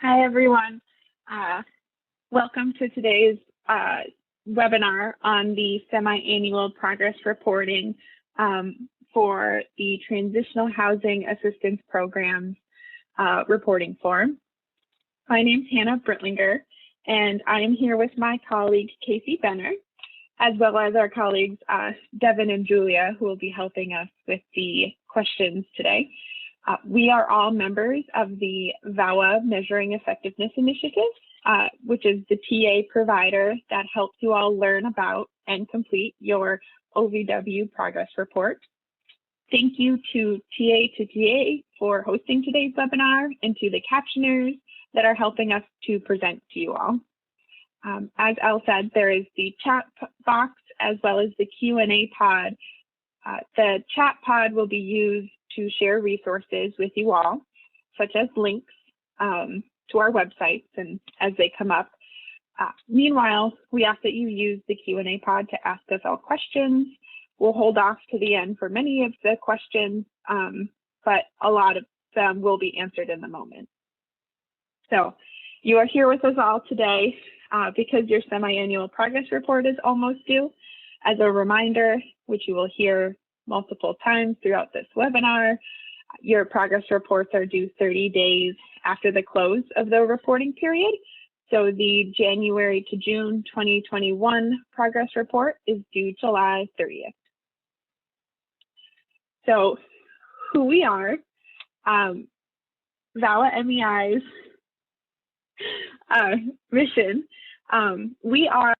Hi, everyone. Uh, Welcome to today's webinar on the semi-annual progress reporting for the Transitional Housing Assistance Program reporting form. My name is Hannah Brittlinger, and I am here with my colleague, Casey Benner, as well as our colleagues, Devin and Julia, who will be helping us with the questions today. We are all members of the VAWA Measuring Effectiveness Initiative, which is the TA provider that helps you all learn about and complete your OVW progress report. Thank you to TA for hosting today's webinar and to the captioners that are helping us to present to you all. As Elle said, there is the chat box as well as the Q&A pod. The chat pod will be used to share resources with you all, such as links to our websites and as they come up. Meanwhile, we ask that you use the Q&A pod to ask us all questions. We'll hold off to the end for many of the questions, but a lot of them will be answered in the moment. So you are here with us all today because your semi-annual progress report is almost due. As a reminder, which you will hear multiple times throughout this webinar, your progress reports are due 30 days after the close of the reporting period. So the January to June 2021 progress report is due July 30th. So who we are, VAWA MEI's mission. We are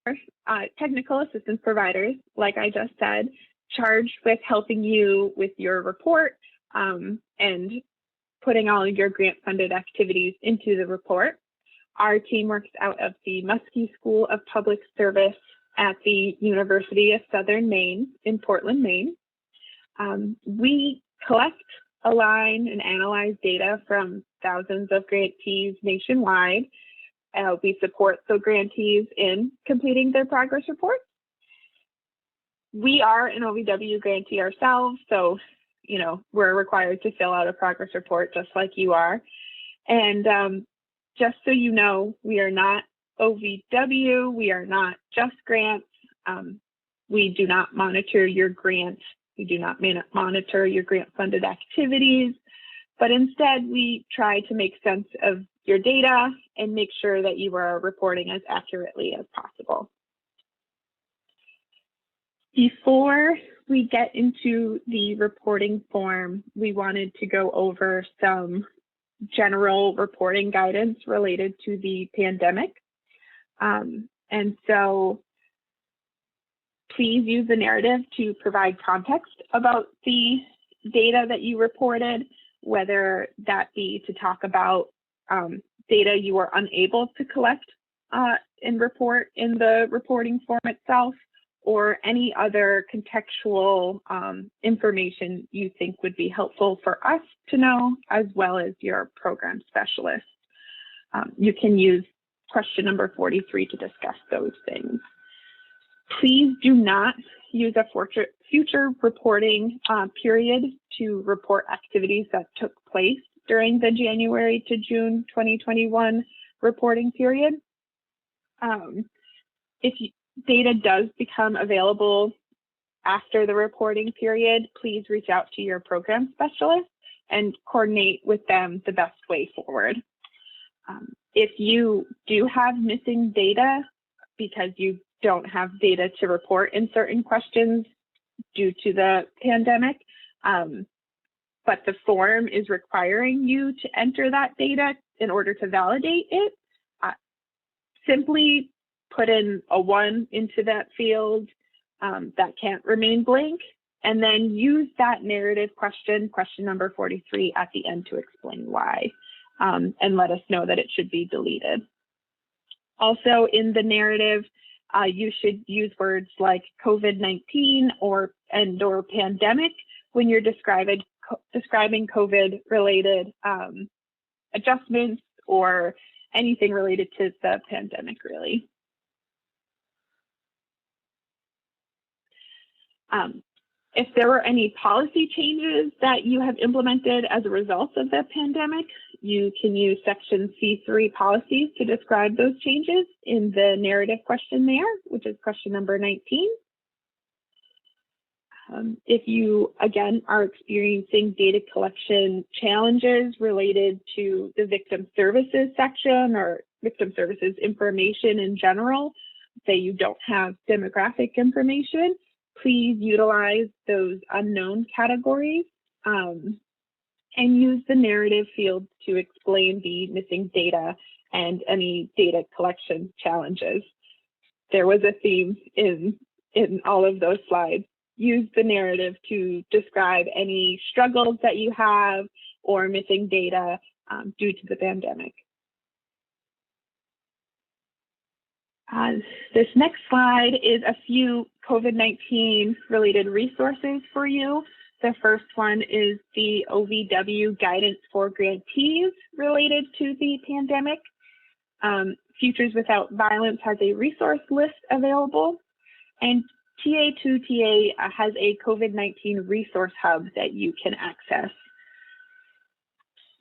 technical assistance providers, like I just said, charged with helping you with your report and putting all of your grant-funded activities into the report. Our team works out of the Muskie School of Public Service at the University of Southern Maine in Portland, Maine. We collect, align, and analyze data from thousands of grantees nationwide. We support the grantees in completing their progress reports. We are an OVW grantee ourselves, so we're required to fill out a progress report just like you are. And just so you know, we are not OVW, we are not just grants. We do not monitor your grant, we do not monitor your grant-funded activities, but instead we try to make sense of your data and make sure that you are reporting as accurately as possible. Before we get into the reporting form, we wanted to go over some general reporting guidance related to the pandemic. And so please use the narrative to provide context about the data that you reported, whether that be to talk about data you were unable to collect and report in the reporting form itself, or any other contextual information you think would be helpful for us to know, as well as your program specialist. You can use question number 43 to discuss those things. Please do not use a future reporting period to report activities that took place during the January to June 2021 reporting period. If data does become available after the reporting period, please reach out to your program specialist and coordinate with them the best way forward. If you do have missing data because you don't have data to report in certain questions due to the pandemic, but the form is requiring you to enter that data in order to validate it, simply put in a 1 into that field that can't remain blank, and then use that narrative question number 43 at the end to explain why, and let us know that it should be deleted. Also in the narrative, you should use words like COVID-19 or pandemic when you're describing COVID-related adjustments or anything related to the pandemic, really. If there were any policy changes that you have implemented as a result of the pandemic, you can use section C3 policies to describe those changes in the narrative question there, which is question number 19. If you, again, are experiencing data collection challenges related to the victim services section or victim services information in general, say you don't have demographic information, please utilize those unknown categories and use the narrative field to explain the missing data and any data collection challenges. There was a theme in all of those slides. Use the narrative to describe any struggles that you have or missing data due to the pandemic. This next slide is a few COVID-19 related resources for you. The first one is the OVW guidance for grantees related to the pandemic. Futures Without Violence has a resource list available, and TA2TA has a COVID-19 resource hub that you can access.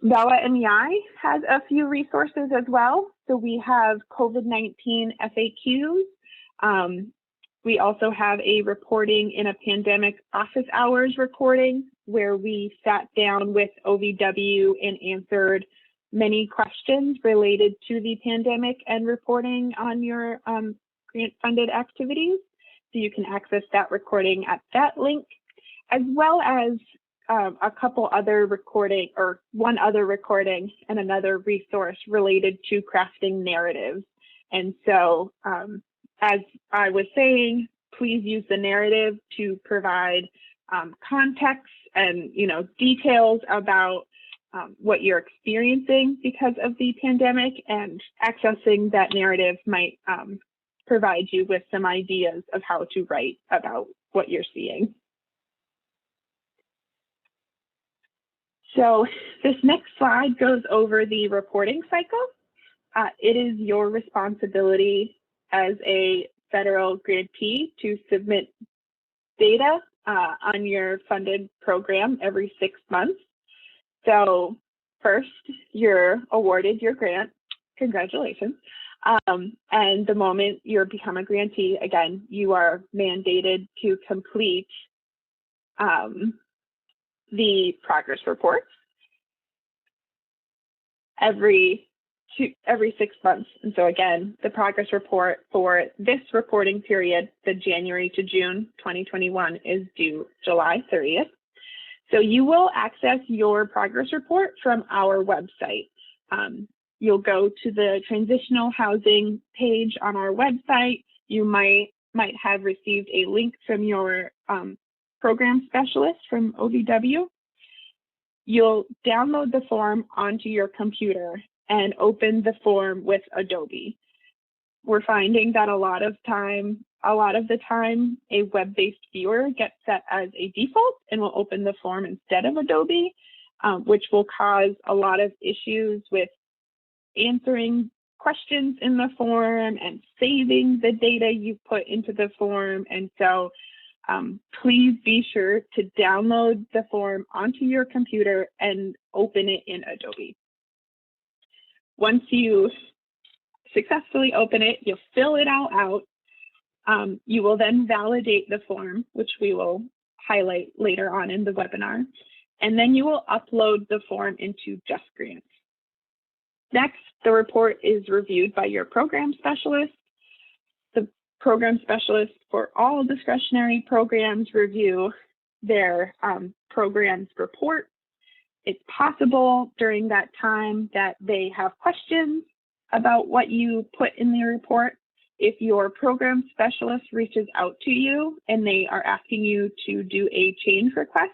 VAWA MEI has a few resources as well. So we have COVID-19 FAQs. We also have a reporting in a pandemic office hours recording where we sat down with OVW and answered many questions related to the pandemic and reporting on your grant-funded activities. So you can access that recording at that link, as well as a couple other recording, or one other recording and another resource related to crafting narratives. And so, as I was saying, please use the narrative to provide context and details about what you're experiencing because of the pandemic, and accessing that narrative might provide you with some ideas of how to write about what you're seeing. So this next slide goes over the reporting cycle. It is your responsibility as a federal grantee to submit data on your funded program every 6 months. So first, you're awarded your grant. Congratulations. And the moment you become a grantee, again, you are mandated to complete the progress reports every 6 months. And so again, the progress report for this reporting period, the January to June 2021, is due July 30th. So you will access your progress report from our website. You'll go to the transitional housing page on our website. You might have received a link from your program specialist from OVW. You'll download the form onto your computer and open the form with Adobe. We're finding that a lot of the time, a web-based viewer gets set as a default and will open the form instead of Adobe, which will cause a lot of issues with answering questions in the form and saving the data you put into the form. And so please be sure to download the form onto your computer and open it in Adobe. Once you successfully open it, you'll fill it all out. You will then validate the form, which we will highlight later on in the webinar. And then you will upload the form into JustGrants. Next, the report is reviewed by your program specialist. The program specialist for all discretionary programs review their program's report. It's possible during that time that they have questions about what you put in the report. If your program specialist reaches out to you and they are asking you to do a change request,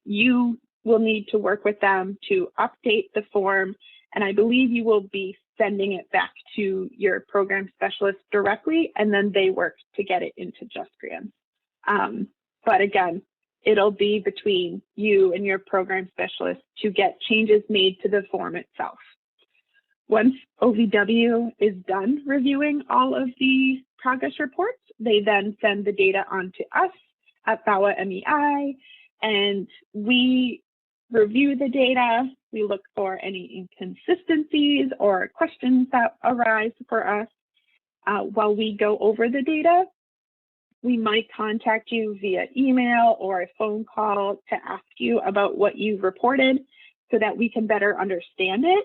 you will need to work with them to update the form. And I believe you will be sending it back to your program specialist directly, and then they work to get it into JustGrants. But again, it'll be between you and your program specialist to get changes made to the form itself. Once OVW is done reviewing all of the progress reports, they then send the data on to us at VAWA MEI, and we review the data. We look for any inconsistencies or questions that arise for us. While we go over the data, we might contact you via email or a phone call to ask you about what you reported so that we can better understand it.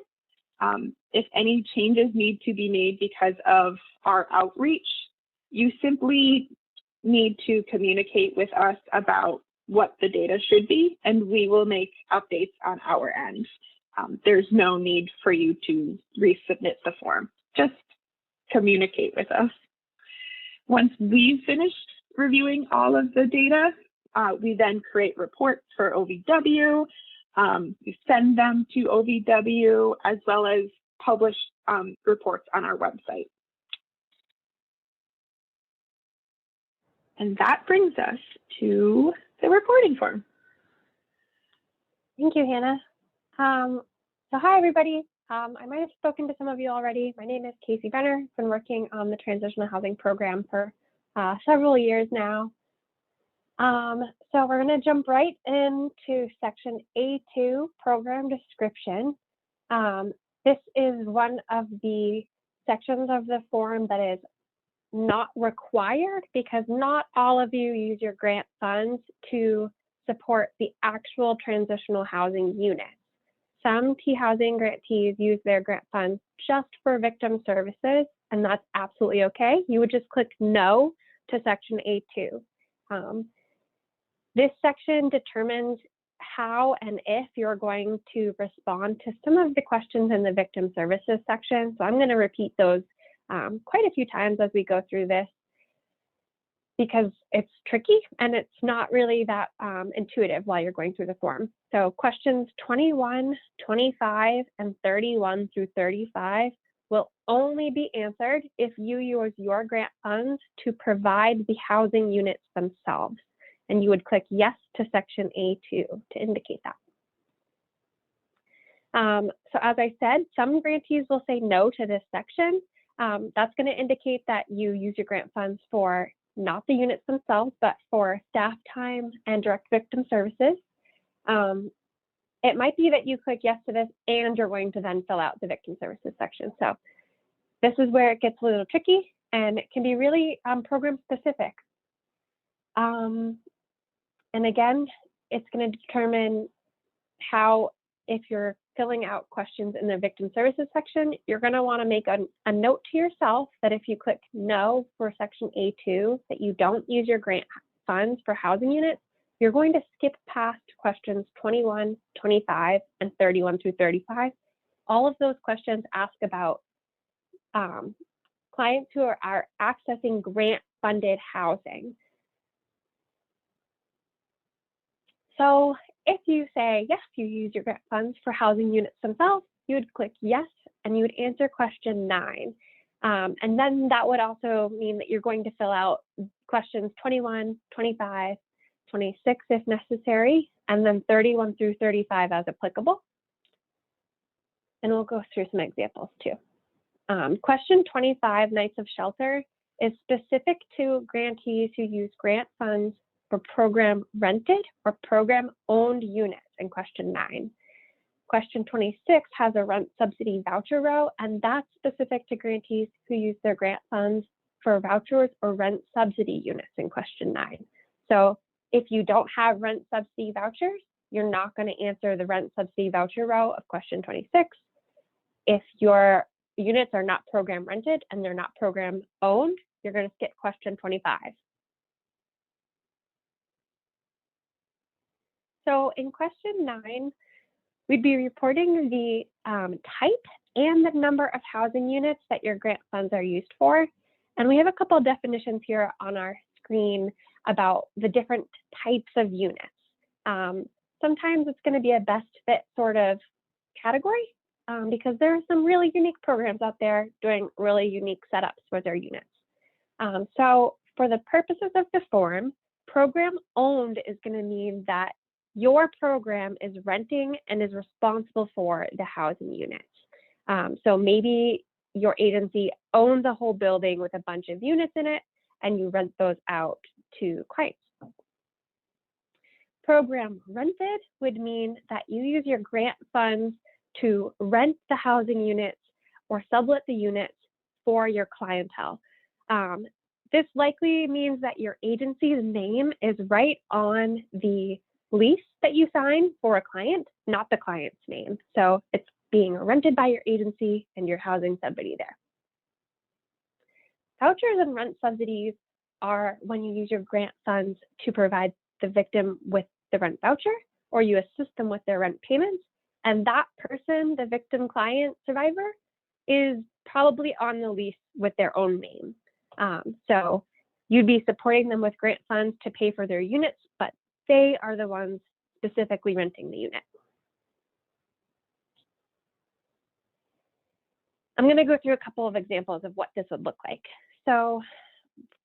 If any changes need to be made because of our outreach, you simply need to communicate with us about what the data should be, and we will make updates on our end. There's no need for you to resubmit the form. Just communicate with us. Once we've finished reviewing all of the data, we then create reports for OVW. We send them to OVW as well as publish reports on our website. And that brings us to the reporting form. Thank you, Hannah. So hi, everybody. I might have spoken to some of you already. My name is Casey Benner. I've been working on the Transitional Housing Program for several years now. So we're going to jump right into section A2, program description. This is one of the sections of the form that is not required because not all of you use your grant funds to support the actual transitional housing unit. Some T-housing grantees use their grant funds just for victim services, and that's absolutely okay. You would just click no to section A2. This section determines how and if you're going to respond to some of the questions in the victim services section. So I'm going to repeat those quite a few times as we go through this because it's tricky and it's not really that intuitive while you're going through the form. So questions 21, 25, and 31 through 35 will only be answered if you use your grant funds to provide the housing units themselves. And you would click yes to section A2 to indicate that. So as I said, some grantees will say no to this section. That's going to indicate that you use your grant funds for not the units themselves, but for staff time and direct victim services. It might be that you click yes to this and you're going to then fill out the victim services section. So this is where it gets a little tricky and it can be really program specific. And again, it's going to determine how, if you're filling out questions in the victim services section, you're going to want to make a note to yourself that if you click no for section A2, that you don't use your grant funds for housing units, you're going to skip past questions 21, 25, and 31 through 35. All of those questions ask about clients who are accessing grant-funded housing. So if you say, yes, you use your grant funds for housing units themselves, you would click yes, and you would answer question 9. And then that would also mean that you're going to fill out questions 21, 25, 26 if necessary, and then 31 through 35 as applicable. And we'll go through some examples too. Question 25, nights of shelter, is specific to grantees who use grant funds for program rented or program owned units in question 9. Question 26 has a rent subsidy voucher row, and that's specific to grantees who use their grant funds for vouchers or rent subsidy units in question 9. So if you don't have rent subsidy vouchers, you're not going to answer the rent subsidy voucher row of question 26. If your units are not program rented and they're not program owned, you're going to skip question 25. So in question 9, we'd be reporting the type and the number of housing units that your grant funds are used for. And we have a couple of definitions here on our screen about the different types of units. Sometimes it's going to be a best fit sort of category because there are some really unique programs out there doing really unique setups for their units. So for the purposes of the form, program owned is going to mean that your program is renting and is responsible for the housing units. So maybe your agency owns a whole building with a bunch of units in it and you rent those out to clients. program rented would mean that you use your grant funds to rent the housing units or sublet the units for your clientele. This likely means that your agency's name is right on the lease that you sign for a client, not the client's name. So it's being rented by your agency and you're housing somebody there. Vouchers and rent subsidies are when you use your grant funds to provide the victim with the rent voucher, or you assist them with their rent payments, and that person, the victim, client, survivor, is probably on the lease with their own name. So you'd be supporting them with grant funds to pay for their units, but they are the ones specifically renting the unit. I'm going to go through a couple of examples of what this would look like. So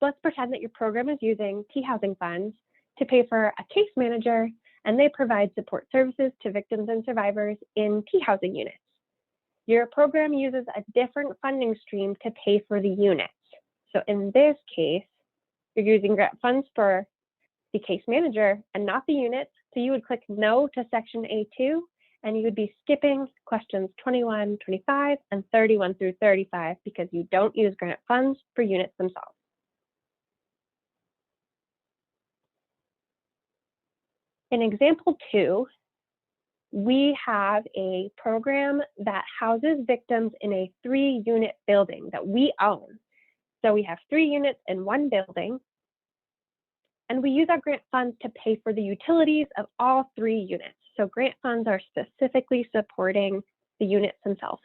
let's pretend that your program is using T-housing funds to pay for a case manager, and they provide support services to victims and survivors in T-housing units. Your program uses a different funding stream to pay for the units. So in this case, you're using grant funds for the case manager and not the units. So you would click no to section A2, and you would be skipping questions 21, 25, and 31 through 35 because you don't use grant funds for units themselves. In example 2, we have a program that houses victims in a 3-unit building that we own. So we have 3 units in one building, and we use our grant funds to pay for the utilities of all 3 units. So grant funds are specifically supporting the units themselves,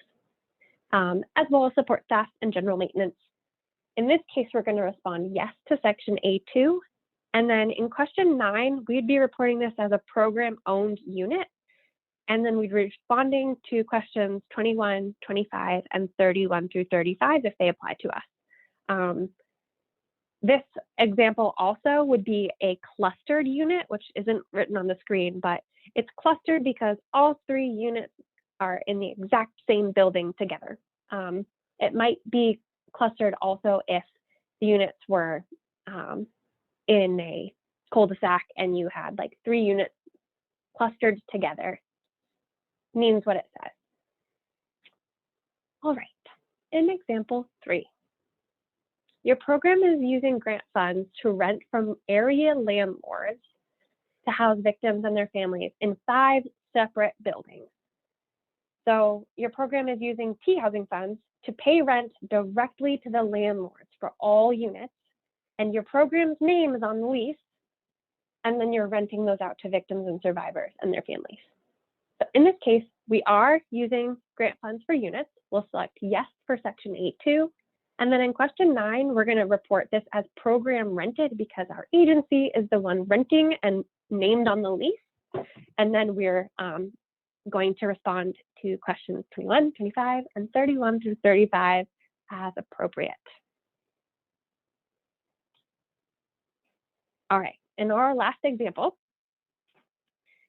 as well as support staff and general maintenance. In this case, we're going to respond yes to section A2. And then in question 9, we'd be reporting this as a program-owned unit. And then we'd be responding to questions 21, 25, and 31 through 35 if they apply to us. This example also would be a clustered unit, which isn't written on the screen, but it's clustered because all 3 units are in the exact same building together. It might be clustered also if the units were in a cul-de-sac and you had like 3 units clustered together. Means what it says. All right, in example 3, your program is using grant funds to rent from area landlords to house victims and their families in 5 separate buildings. So your program is using T-housing funds to pay rent directly to the landlords for all units, and your program's name is on the lease, and then you're renting those out to victims and survivors and their families. So in this case, we are using grant funds for units. We'll select yes for section 8.2. And then in question 9, we're going to report this as program rented because our agency is the one renting and named on the lease. And then we're going to respond to questions 21, 25, and 31 through 35 as appropriate. All right, in our last example,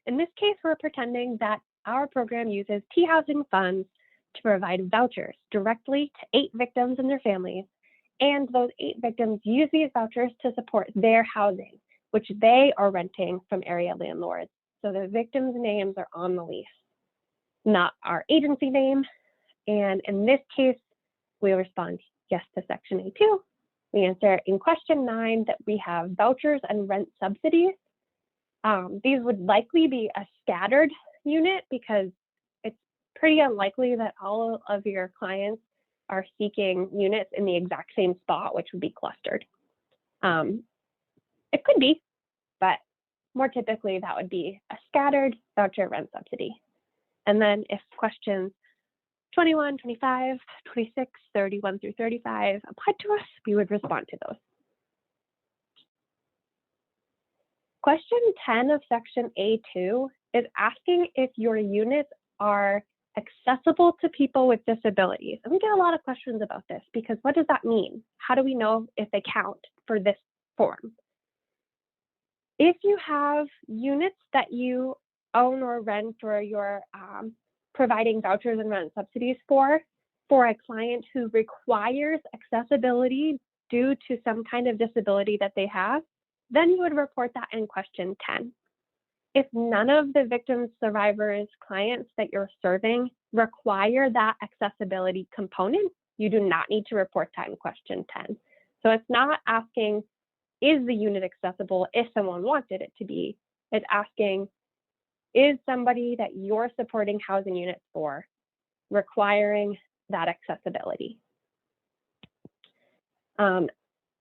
in this case, we're pretending that our program uses T-housing funds to provide vouchers directly to 8 victims and their families, and those 8 victims use these vouchers to support their housing, which they are renting from area landlords. So the victims' names are on the lease, not our agency name. And in this case, we respond yes to section A2. We answer in question 9 that we have vouchers and rent subsidies. These would likely be a scattered unit because it's pretty unlikely that all of your clients are seeking units in the exact same spot, which would be clustered. It could be, but more typically that would be a scattered voucher rent subsidy. And then if questions 21, 25, 26, 31 through 35 applied to us, we would respond to those. Question 10 of section A2 is asking if your units are accessible to people with disabilities. And we get a lot of questions about this because what does that mean? How do we know if they count for this form? If you have units that you own or rent or you're providing vouchers and rent subsidies for a client who requires accessibility due to some kind of disability that they have, then you would report that in question 10. If none of the victims, survivors, clients that you're serving require that accessibility component, you do not need to report that in question 10. So it's not asking, is the unit accessible if someone wanted it to be? It's asking, is somebody that you're supporting housing units for requiring that accessibility?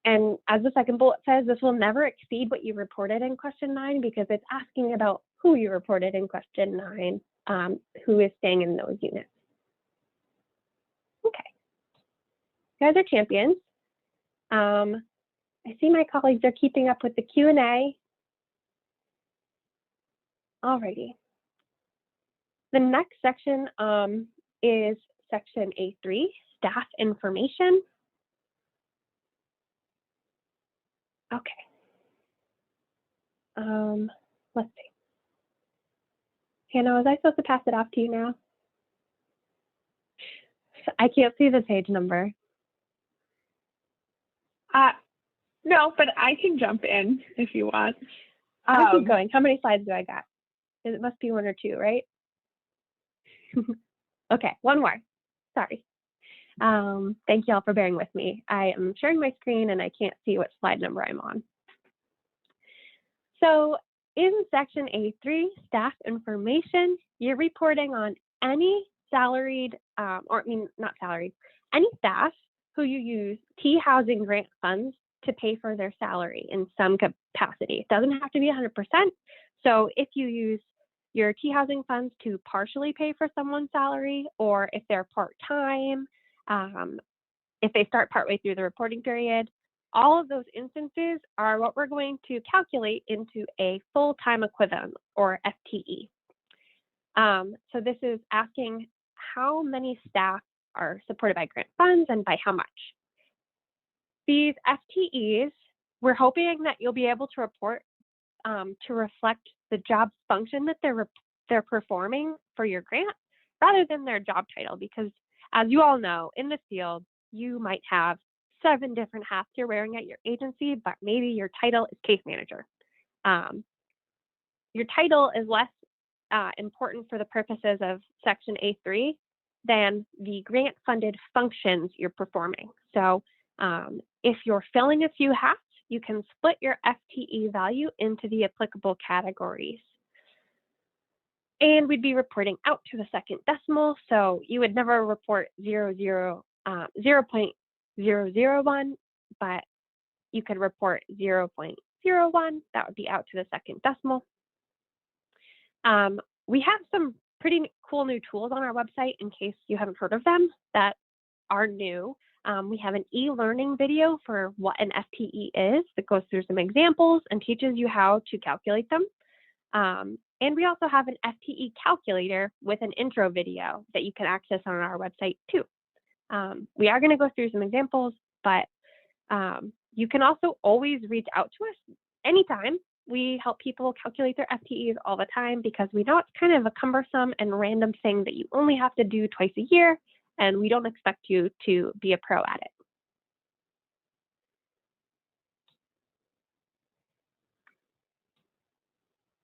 And as the second bullet says, this will never exceed what you reported in question 9 because it's asking about who you reported in question 9, who is staying in those units. Okay, you guys are champions. I see my colleagues are keeping up with the Q&A. Alrighty. The next section is section A3, staff information. Okay. Let's see. Hannah, was I supposed to pass it off to you now? I can't see the page number. No, but I can jump in if you want. I'll keep going. How many slides do I got? It must be 1 or 2, right? Okay, one more. Sorry. Thank you all for bearing with me. I am sharing my screen and I can't see what slide number I'm on. So in section A3, staff information, you're reporting on any salaried, not salaried, any staff who you use T housing grant funds to pay for their salary in some capacity. It doesn't have to be 100%. So if you use your T housing funds to partially pay for someone's salary, or if they're part-time, if they start partway through the reporting period, all of those instances are what we're going to calculate into a full-time equivalent, or FTE. So this is asking how many staff are supported by grant funds and by how much. These FTEs, we're hoping that you'll be able to report to reflect the job function that they're performing for your grant, rather than their job title, because as you all know, in the field, you might have 7 different hats you're wearing at your agency, but maybe your title is case manager. Your title is less important for the purposes of section A3 than the grant funded functions you're performing. So if you're filling a few hats, you can split your FTE value into the applicable categories. And we'd be reporting out to the second decimal, so you would never report 0.001, but you could report 0.01. That would be out to the second decimal. We have some pretty cool new tools on our website in case you haven't heard of them that are new. We have an e-learning video for what an FTE is that goes through some examples and teaches you how to calculate them. And we also have an FTE calculator with an intro video that you can access on our website too. We are going to go through some examples, but you can also always reach out to us anytime. We help people calculate their FTEs all the time because we know it's kind of a cumbersome and random thing that you only have to do twice a year, and we don't expect you to be a pro at it.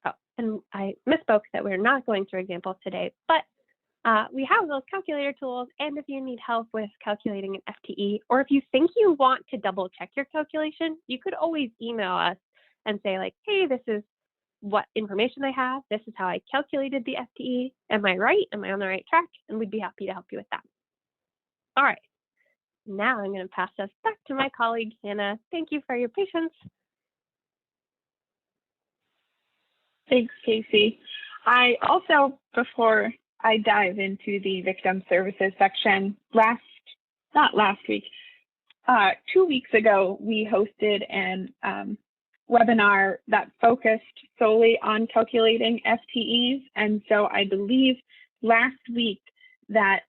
Oh, and I misspoke that we're not going through examples today, but we have those calculator tools, and if you need help with calculating an FTE, or if you think you want to double check your calculation, you could always email us and say like, hey, this is what information I have. This is how I calculated the FTE. Am I right? Am I on the right track? And we'd be happy to help you with that. All right. Now I'm going to pass this back to my colleague, Hannah. Thank you for your patience. Thanks, Casey. I also, before I dive into the victim services section, 2 weeks ago, we hosted an webinar that focused solely on calculating FTEs. And so I believe last week that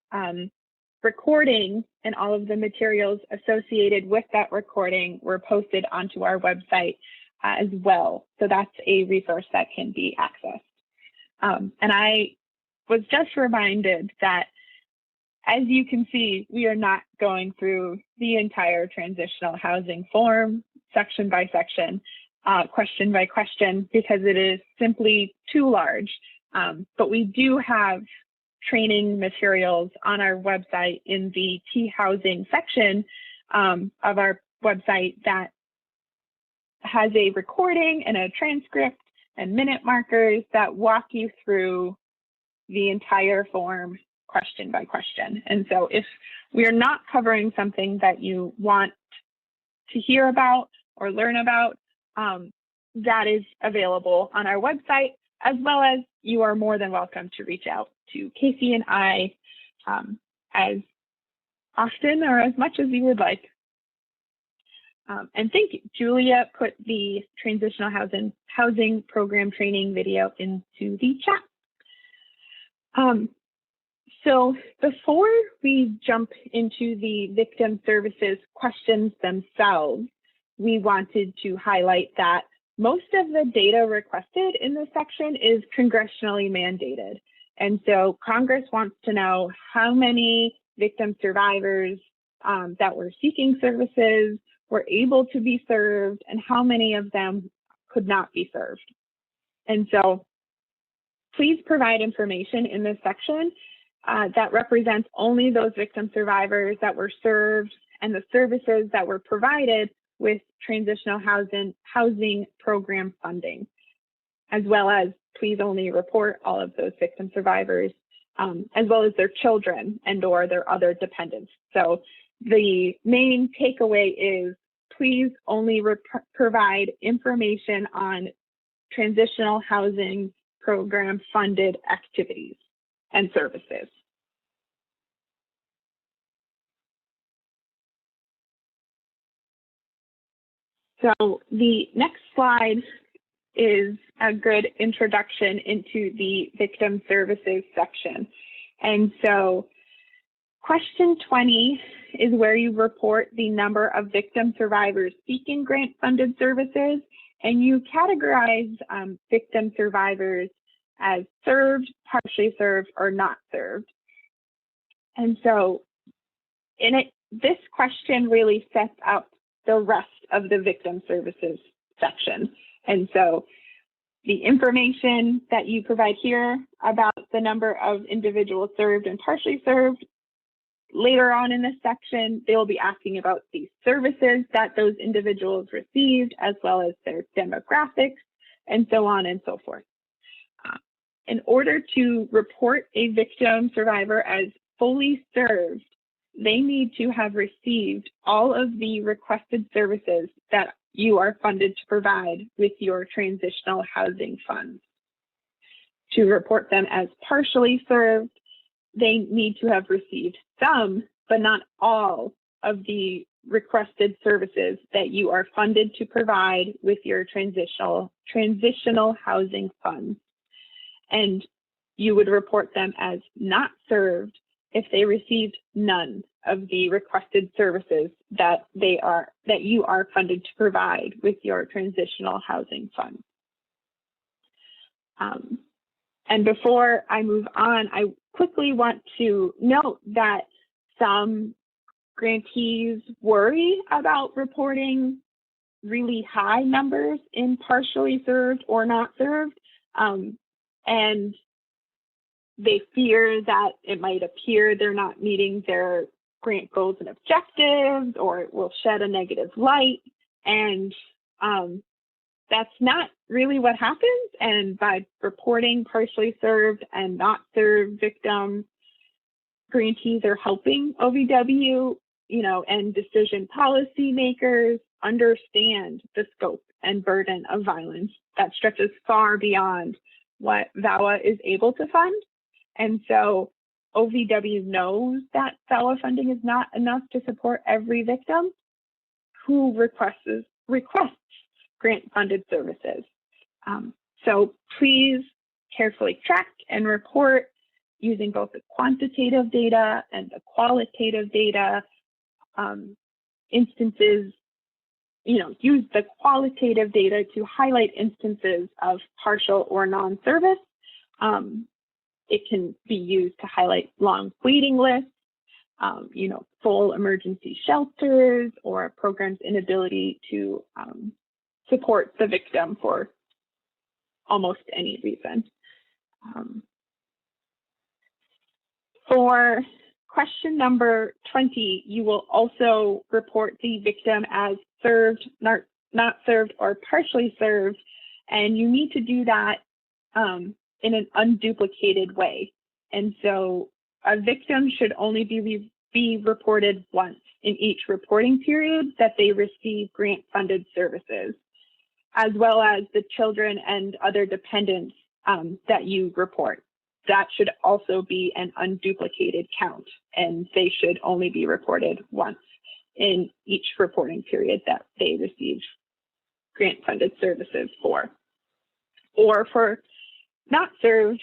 recording and all of the materials associated with that recording were posted onto our website as well. So that's a resource that can be accessed. And I was just reminded that, as you can see, we are not going through the entire transitional housing form section by section. question by question because it is simply too large. But we do have training materials on our website in the T-Housing section of our website that has a recording and a transcript and minute markers that walk you through the entire form question by question. And so if we're not covering something that you want to hear about or learn about, that is available on our website, as well as you are more than welcome to reach out to Casey and I as often or as much as you would like. And thank you. Julia put the Transitional Housing Program training video into the chat. So before we jump into the victim services questions themselves, we wanted to highlight that most of the data requested in this section is congressionally mandated. And so Congress wants to know how many victim survivors that were seeking services were able to be served and how many of them could not be served. And so please provide information in this section that represents only those victim survivors that were served and the services that were provided with Transitional Housing Program funding, as well as please only report all of those victim survivors, as well as their children and or their other dependents. So the main takeaway is please only provide information on Transitional Housing Program funded activities and services. So the next slide is a good introduction into the victim services section. And so question 20 is where you report the number of victim survivors seeking grant funded services, and you categorize victim survivors as served, partially served, or not served. And so this question really sets up the rest of the victim services section. And so the information that you provide here about the number of individuals served and partially served, later on in this section, they will be asking about the services that those individuals received, as well as their demographics, and so on and so forth. In order to report a victim survivor as fully served, they need to have received all of the requested services that you are funded to provide with your transitional housing funds. To report them as partially served, they need to have received some, but not all, of the requested services that you are funded to provide with your transitional housing funds. And you would report them as not served if they received none of the requested services that you are funded to provide with your transitional housing fund. And before I move on, I quickly want to note that some grantees worry about reporting really high numbers in partially served or not served. And they fear that it might appear they're not meeting their grant goals and objectives, or it will shed a negative light. And that's not really what happens. And by reporting partially served and not served victims, grantees are helping OVW, and decision policymakers understand the scope and burden of violence that stretches far beyond what VAWA is able to fund. And so OVW knows that VAWA funding is not enough to support every victim who requests grant-funded services. So please carefully track and report using both the quantitative data and the qualitative data. Use the qualitative data to highlight instances of partial or non-service. It can be used to highlight long waiting lists, full emergency shelters, or a program's inability to support the victim for almost any reason. For question number 20, you will also report the victim as served, not served, or partially served, and you need to do that in an unduplicated way. And so a victim should only be reported once in each reporting period that they receive grant-funded services, as well as the children and other dependents that you report. That should also be an unduplicated count, and they should only be reported once in each reporting period that they receive grant-funded services for. Or for not served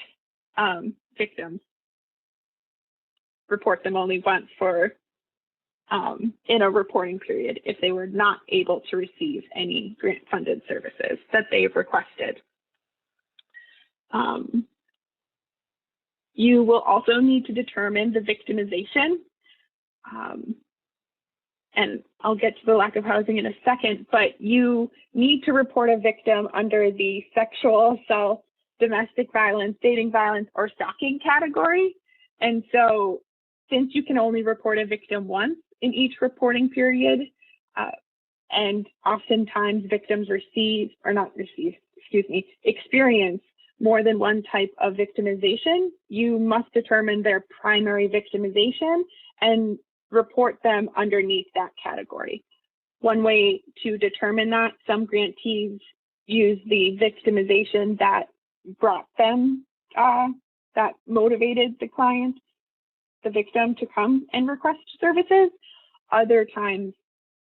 victims, report them only once for in a reporting period if they were not able to receive any grant-funded services that they've requested. You will also need to determine the victimization. And I'll get to the lack of housing in a second, but you need to report a victim under the sexual assault, domestic violence, dating violence, or stalking category. And so since you can only report a victim once in each reporting period, and oftentimes victims experience more than one type of victimization, you must determine their primary victimization and report them underneath that category. One way to determine that, some grantees use the victimization that brought them, that motivated the client, the victim, to come and request services. Other times,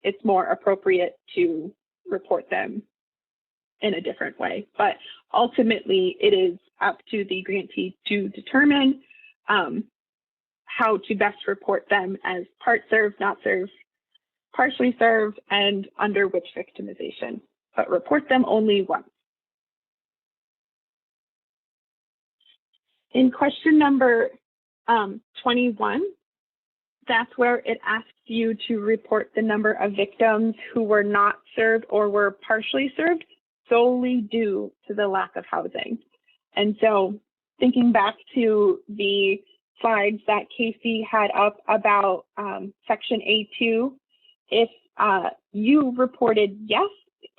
it's more appropriate to report them in a different way. But ultimately, it is up to the grantee to determine how to best report them as part served, not served, partially served, and under which victimization, but report them only once. In question number 21, that's where it asks you to report the number of victims who were not served or were partially served solely due to the lack of housing. And so thinking back to the slides that Casey had up about Section A2, if you reported yes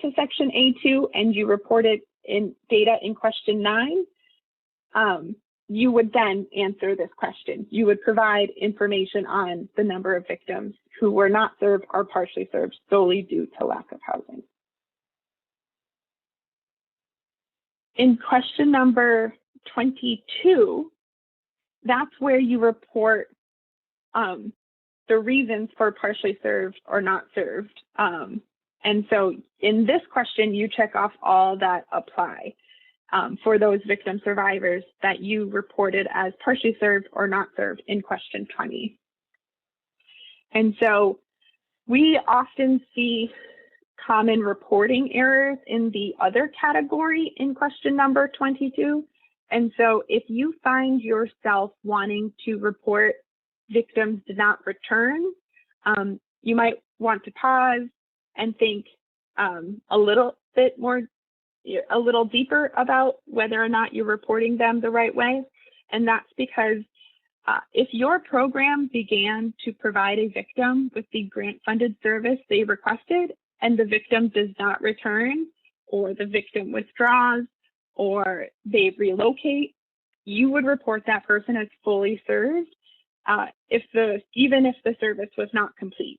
to Section A2 and you reported in data in question 9, you would then answer this question. You would provide information on the number of victims who were not served or partially served solely due to lack of housing. In question number 22, that's where you report the reasons for partially served or not served. And so in this question, you check off all that apply for those victim survivors that you reported as partially served or not served in question 20. And so we often see common reporting errors in the other category in question number 22. And so if you find yourself wanting to report victims did not return, you might want to pause and think a little deeper about whether or not you're reporting them the right way. And that's because if your program began to provide a victim with the grant-funded service they requested and the victim does not return, or the victim withdraws, or they relocate, you would report that person as fully served even if the service was not complete.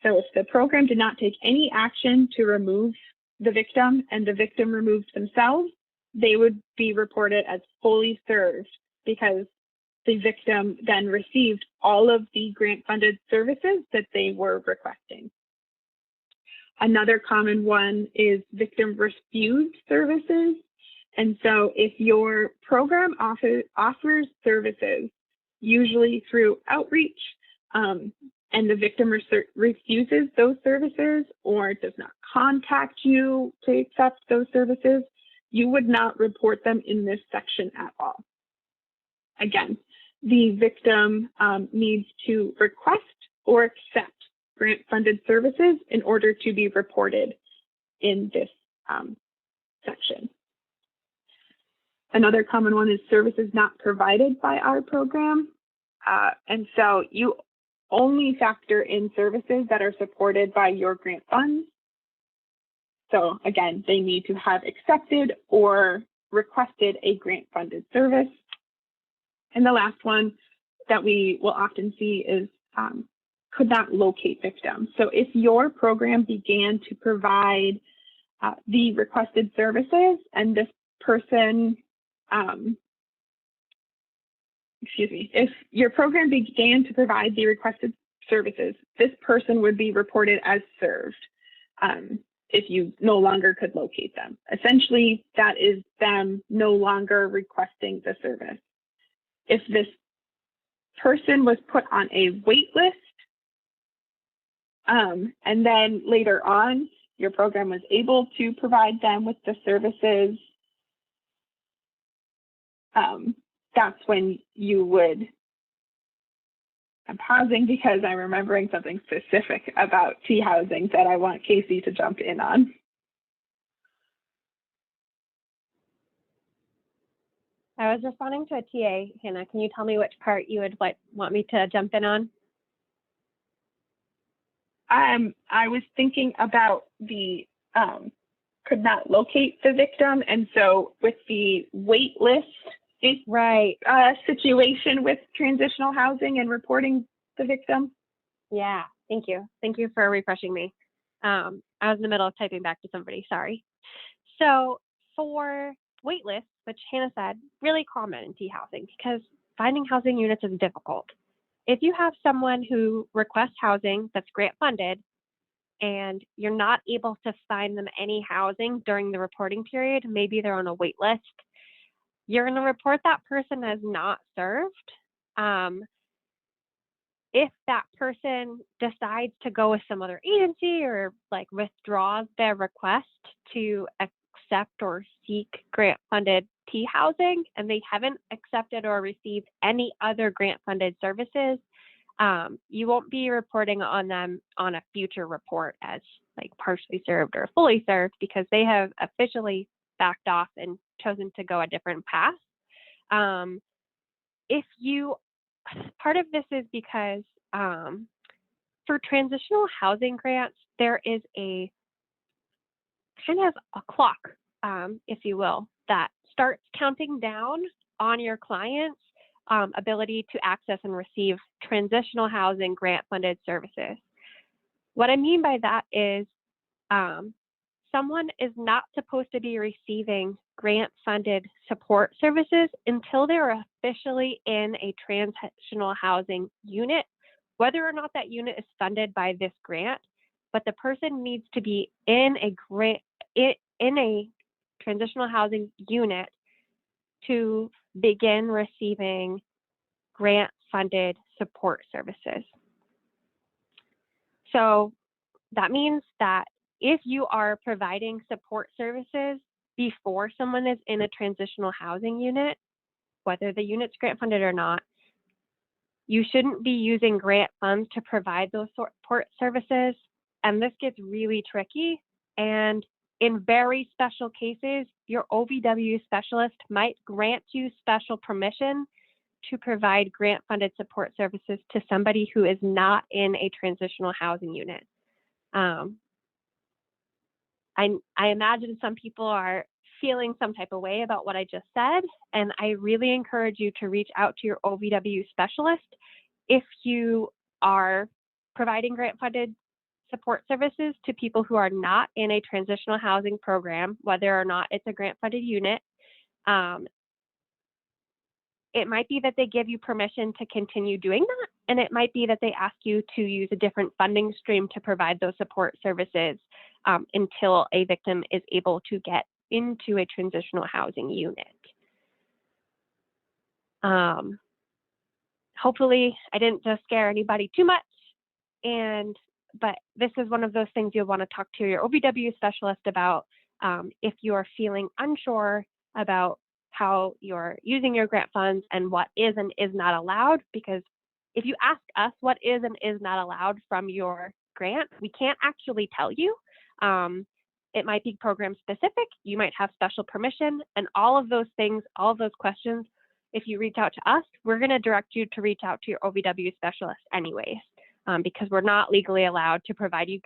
So if the program did not take any action to remove the victim and the victim removed themselves, they would be reported as fully served because the victim then received all of the grant-funded services that they were requesting. Another common one is victim refused services. And so if your program offers services, usually through outreach, and the victim refuses those services or does not contact you to accept those services, you would not report them in this section at all. Again, the victim needs to request or accept grant-funded services in order to be reported in this section. Another common one is services not provided by our program. And so you only factor in services that are supported by your grant funds. So again, they need to have accepted or requested a grant funded service. And the last one that we will often see is could not locate victims. So if your program began to provide the requested services and this person, if your program began to provide the requested services, this person would be reported as served if you no longer could locate them. Essentially, that is them no longer requesting the service. If this person was put on a wait list, and then later on, your program was able to provide them with the services, that's when you would, I'm pausing because I'm remembering something specific about T housing that I want Casey to jump in on. I was responding to a TA. Hannah, can you tell me which part you would want me to jump in on? I was thinking about the could not locate the victim, and so with the wait list situation with transitional housing and reporting the victim. Yeah, thank you. Thank you for refreshing me. I was in the middle of typing back to somebody, sorry. So for wait lists, which Hannah said, really common in T housing because finding housing units is difficult. If you have someone who requests housing that's grant funded and you're not able to find them any housing during the reporting period, maybe they're on a wait list, you're going to report that person as not served. If that person decides to go with some other agency or like withdraws their request to accept or seek grant funded T housing and they haven't accepted or received any other grant funded services, you won't be reporting on them on a future report as like partially served or fully served because they have officially backed off and chosen to go a different path. Part of this is because for transitional housing grants, there is a kind of a clock, if you will, that starts counting down on your client's ability to access and receive transitional housing grant funded services. What I mean by that is someone is not supposed to be receiving grant funded support services until they're officially in a transitional housing unit, whether or not that unit is funded by this grant, but the person needs to be in a transitional housing unit to begin receiving grant funded support services. So that means that if you are providing support services before someone is in a transitional housing unit, whether the unit's grant funded or not, you shouldn't be using grant funds to provide those support services. And this gets really tricky. And in very special cases, your OVW specialist might grant you special permission to provide grant funded support services to somebody who is not in a transitional housing unit. I imagine some people are feeling some type of way about what I just said, and I really encourage you to reach out to your OVW specialist if you are providing grant-funded support services to people who are not in a transitional housing program, whether or not it's a grant-funded unit. It might be that they give you permission to continue doing that, and it might be that they ask you to use a different funding stream to provide those support services until a victim is able to get into a transitional housing unit. Hopefully, I didn't just scare anybody too much, but this is one of those things you'll want to talk to your OVW specialist about if you're feeling unsure about how you're using your grant funds and what is and is not allowed, because if you ask us what is and is not allowed from your grant, we can't actually tell you. It might be program specific. You might have special permission, and all of those things, all of those questions, if you reach out to us, we're going to direct you to reach out to your OVW specialist anyways, because we're not legally allowed to provide you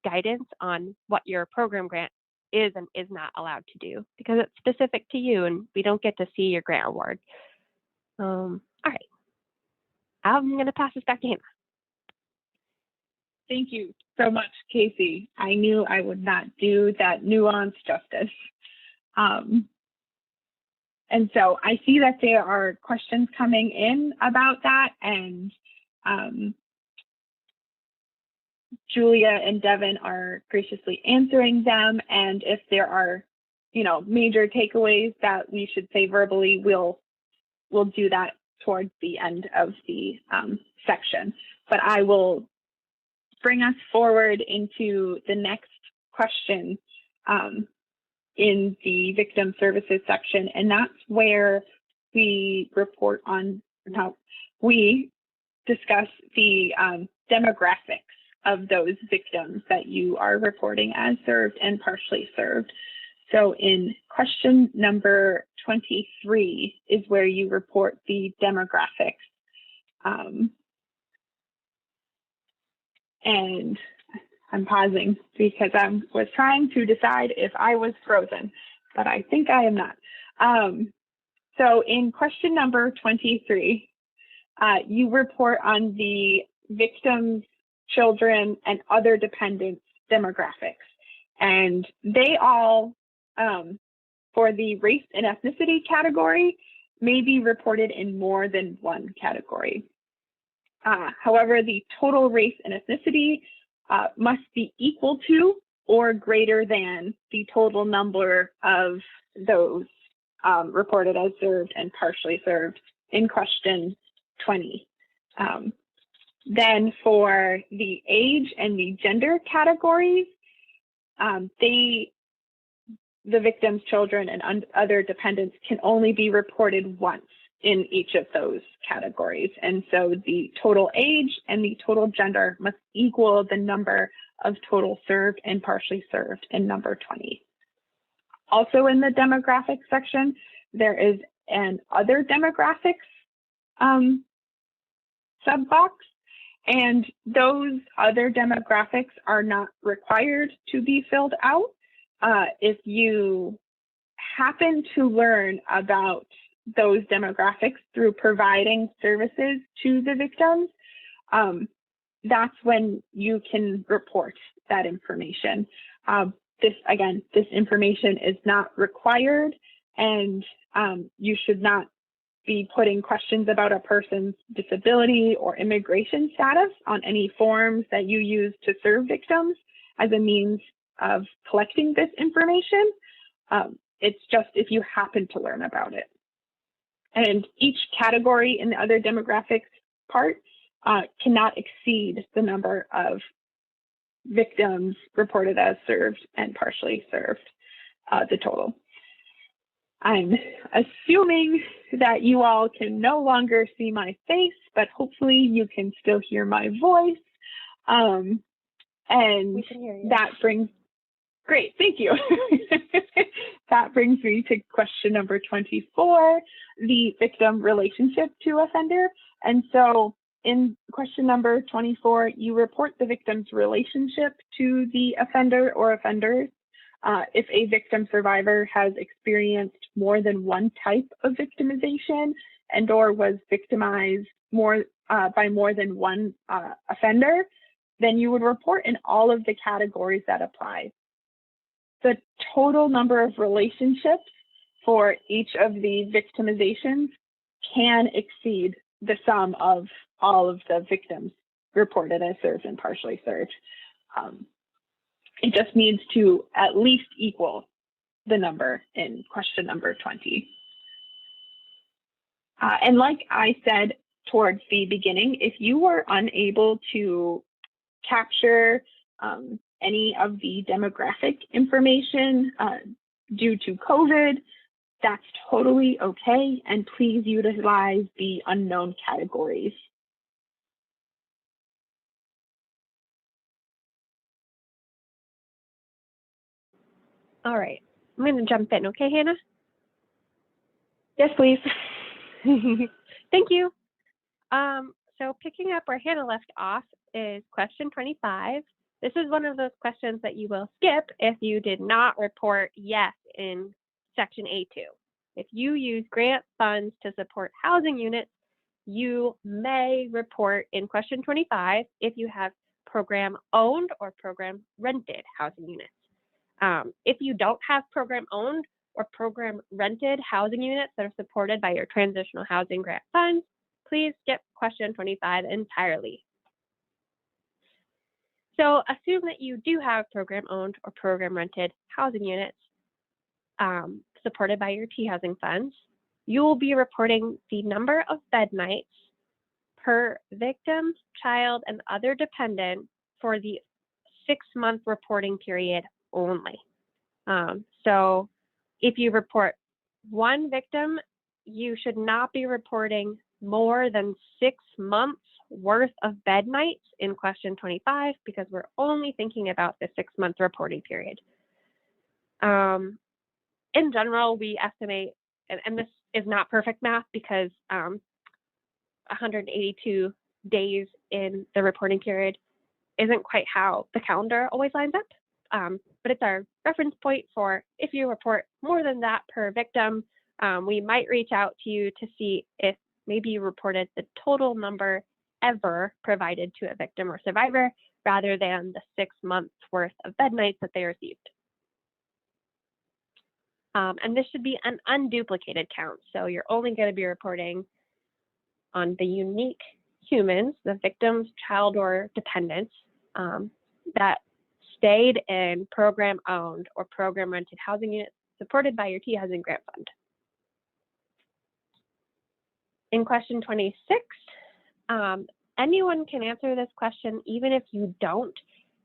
guidance on what your program grant is and is not allowed to do, because it's specific to you and we don't get to see your grant award. All right, I'm going to pass this back to Hannah. Thank you so much, Casey. I knew I would not do that nuance justice. And so I see that there are questions coming in about that, and Julia and Devin are graciously answering them. And if there are, major takeaways that we should say verbally, we'll do that towards the end of the section. But I will bring us forward into the next question in the victim services section, and that's where we report on how we discuss the demographics of those victims that you are reporting as served and partially served. So in question number 23 is where you report the demographics. And I'm pausing because I was trying to decide if I was frozen, but I think I am not. So in question number 23, you report on the victims, children, and other dependents demographics. And they all, for the race and ethnicity category, may be reported in more than one category. However, the total race and ethnicity must be equal to or greater than the total number of those reported as served and partially served in question 20. Then for the age and the gender categories, the victims, children, and other dependents can only be reported once in each of those categories. And so the total age and the total gender must equal the number of total served and partially served in number 20. Also in the demographics section, there is an other demographics subbox, and those other demographics are not required to be filled out. If you happen to learn about those demographics through providing services to the victims, that's when you can report that information. This information is not required, and you should not be putting questions about a person's disability or immigration status on any forms that you use to serve victims as a means of collecting this information. It's just if you happen to learn about it. And each category in the other demographics part cannot exceed the number of victims reported as served and partially served, the total. I'm assuming that you all can no longer see my face, but hopefully you can still hear my voice. And that brings, great, thank you. That brings me to question number 24, the victim relationship to offender. And so in question number 24, you report the victim's relationship to the offender or offenders. If a victim survivor has experienced more than one type of victimization and or was victimized by more than one offender, then you would report in all of the categories that apply. The total number of relationships for each of the victimizations can exceed the sum of all of the victims reported as served and partially served. It just needs to at least equal the number in question number 20. And like I said towards the beginning, if you were unable to capture any of the demographic information due to COVID, that's totally okay, and please utilize the unknown categories. All right, I'm going to jump in. Okay, Hannah? Yes, please. Thank you. So picking up where Hannah left off is question 25. This is one of those questions that you will skip if you did not report yes in section A2. If you use grant funds to support housing units, you may report in question 25 if you have program owned or program rented housing units. If you don't have program owned or program rented housing units that are supported by your transitional housing grant funds, please skip question 25 entirely. So assume that you do have program owned or program rented housing units supported by your T housing funds. You will be reporting the number of bed nights per victim, child, and other dependent for the 6-month reporting period only. So if you report one victim, you should not be reporting more than 6 months worth of bed nights in question 25 because we're only thinking about the 6-month reporting period. In general, we estimate, and this is not perfect math because 182 days in the reporting period isn't quite how the calendar always lines up. But it's our reference point for if you report more than that per victim, we might reach out to you to see if maybe you reported the total number ever provided to a victim or survivor rather than the 6 months worth of bed nights that they received. And this should be an unduplicated count. So you're only going to be reporting on the unique humans, the victims, child, or dependents that stayed in program owned or program rented housing units supported by your T Housing Grant Fund. In question 26, anyone can answer this question even if you don't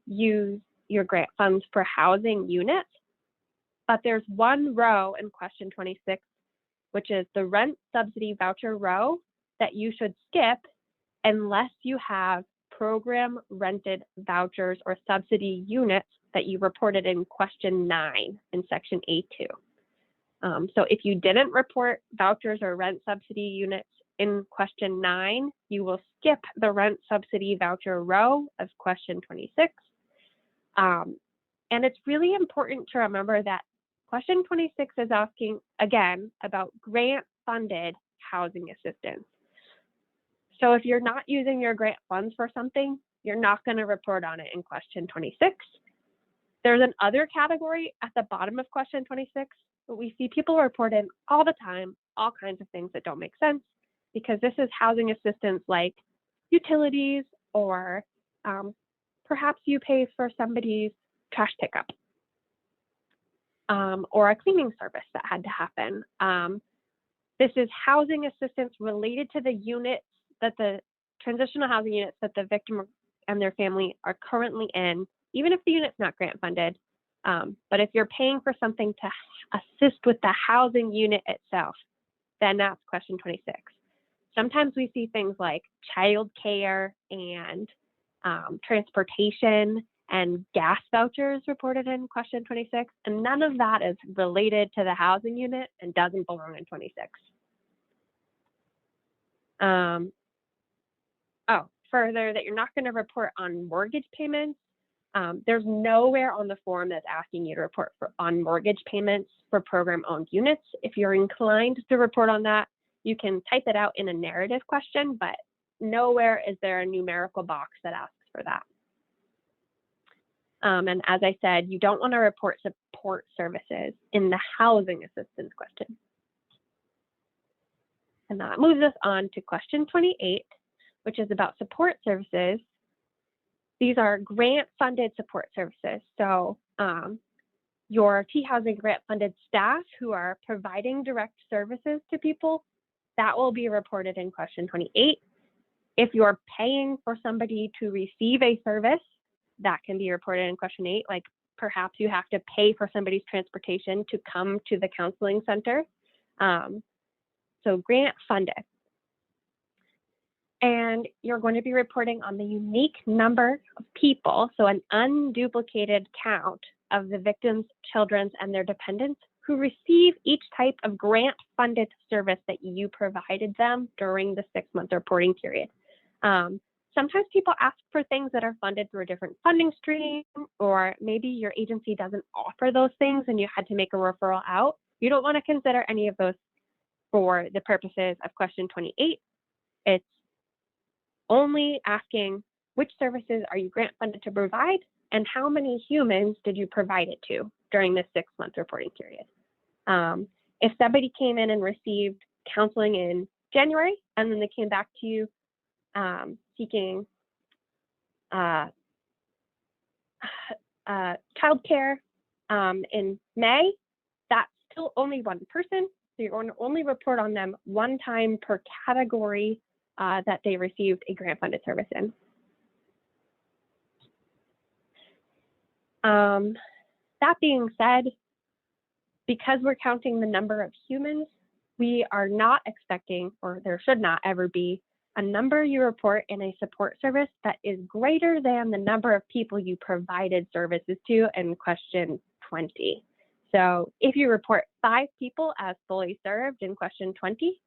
use your grant funds for housing units, but there's one row in question 26, which is the rent subsidy voucher row that you should skip unless you have program rented vouchers or subsidy units that you reported in question 9 in section A2. So if you didn't report vouchers or rent subsidy units in question 9, you will skip the rent subsidy voucher row of question 26. And it's really important to remember that question 26 is asking, again, about grant funded housing assistance. So if you're not using your grant funds for something, you're not going to report on it in question 26. There's an other category at the bottom of question 26, but we see people report in all the time, all kinds of things that don't make sense, because this is housing assistance like utilities, or perhaps you pay for somebody's trash pickup, or a cleaning service that had to happen. This is housing assistance related to the units that the transitional housing units that the victim and their family are currently in, even if the unit's not grant funded. But if you're paying for something to assist with the housing unit itself, then that's question 26. Sometimes we see things like childcare and transportation and gas vouchers reported in question 26, and none of that is related to the housing unit and doesn't belong in 26. Further, that you're not going to report on mortgage payments. There's nowhere on the form that's asking you to report on mortgage payments for program-owned units. If you're inclined to report on that, you can type it out in a narrative question, but nowhere is there a numerical box that asks for that. And as I said, you don't want to report support services in the housing assistance question. And that moves us on to question 28, which is about support services. These are grant-funded support services. So your T Housing grant-funded staff who are providing direct services to people, that will be reported in question 28. If you're paying for somebody to receive a service, that can be reported in question 8. Like perhaps you have to pay for somebody's transportation to come to the counseling center. So grant-funded. And you're going to be reporting on the unique number of people, so an unduplicated count of the victims, children, and their dependents who receive each type of grant-funded service that you provided them during the 6-month reporting period. Sometimes people ask for things that are funded through a different funding stream, or maybe your agency doesn't offer those things and you had to make a referral out. You don't want to consider any of those for the purposes of question 28. It's only asking which services are you grant funded to provide and how many humans did you provide it to during this 6-month reporting period. If somebody came in and received counseling in January and then they came back to you seeking childcare in May, that's still only one person. So you're going to only report on them one time per category that they received a grant-funded service in. That being said, because we're counting the number of humans, we are not expecting, or there should not ever be, a number you report in a support service that is greater than the number of people you provided services to in question 20. So if you report 5 people as fully served in question 20,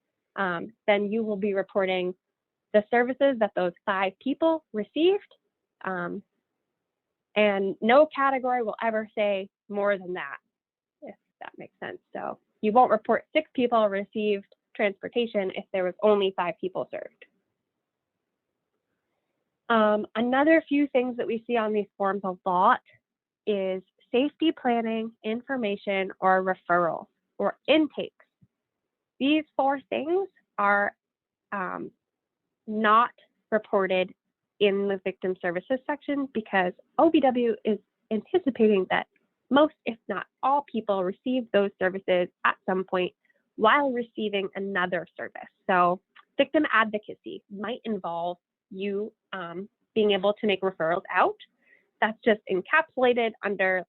then you will be reporting the services that those 5 people received, and no category will ever say more than that, if that makes sense. So you won't report 6 people received transportation if there was only 5 people served. Another few things that we see on these forms a lot is safety planning, information, or referrals, or intakes. These 4 things are not reported in the victim services section because OVW is anticipating that most, if not all, people receive those services at some point while receiving another service. So victim advocacy might involve you being able to make referrals out. That's just encapsulated under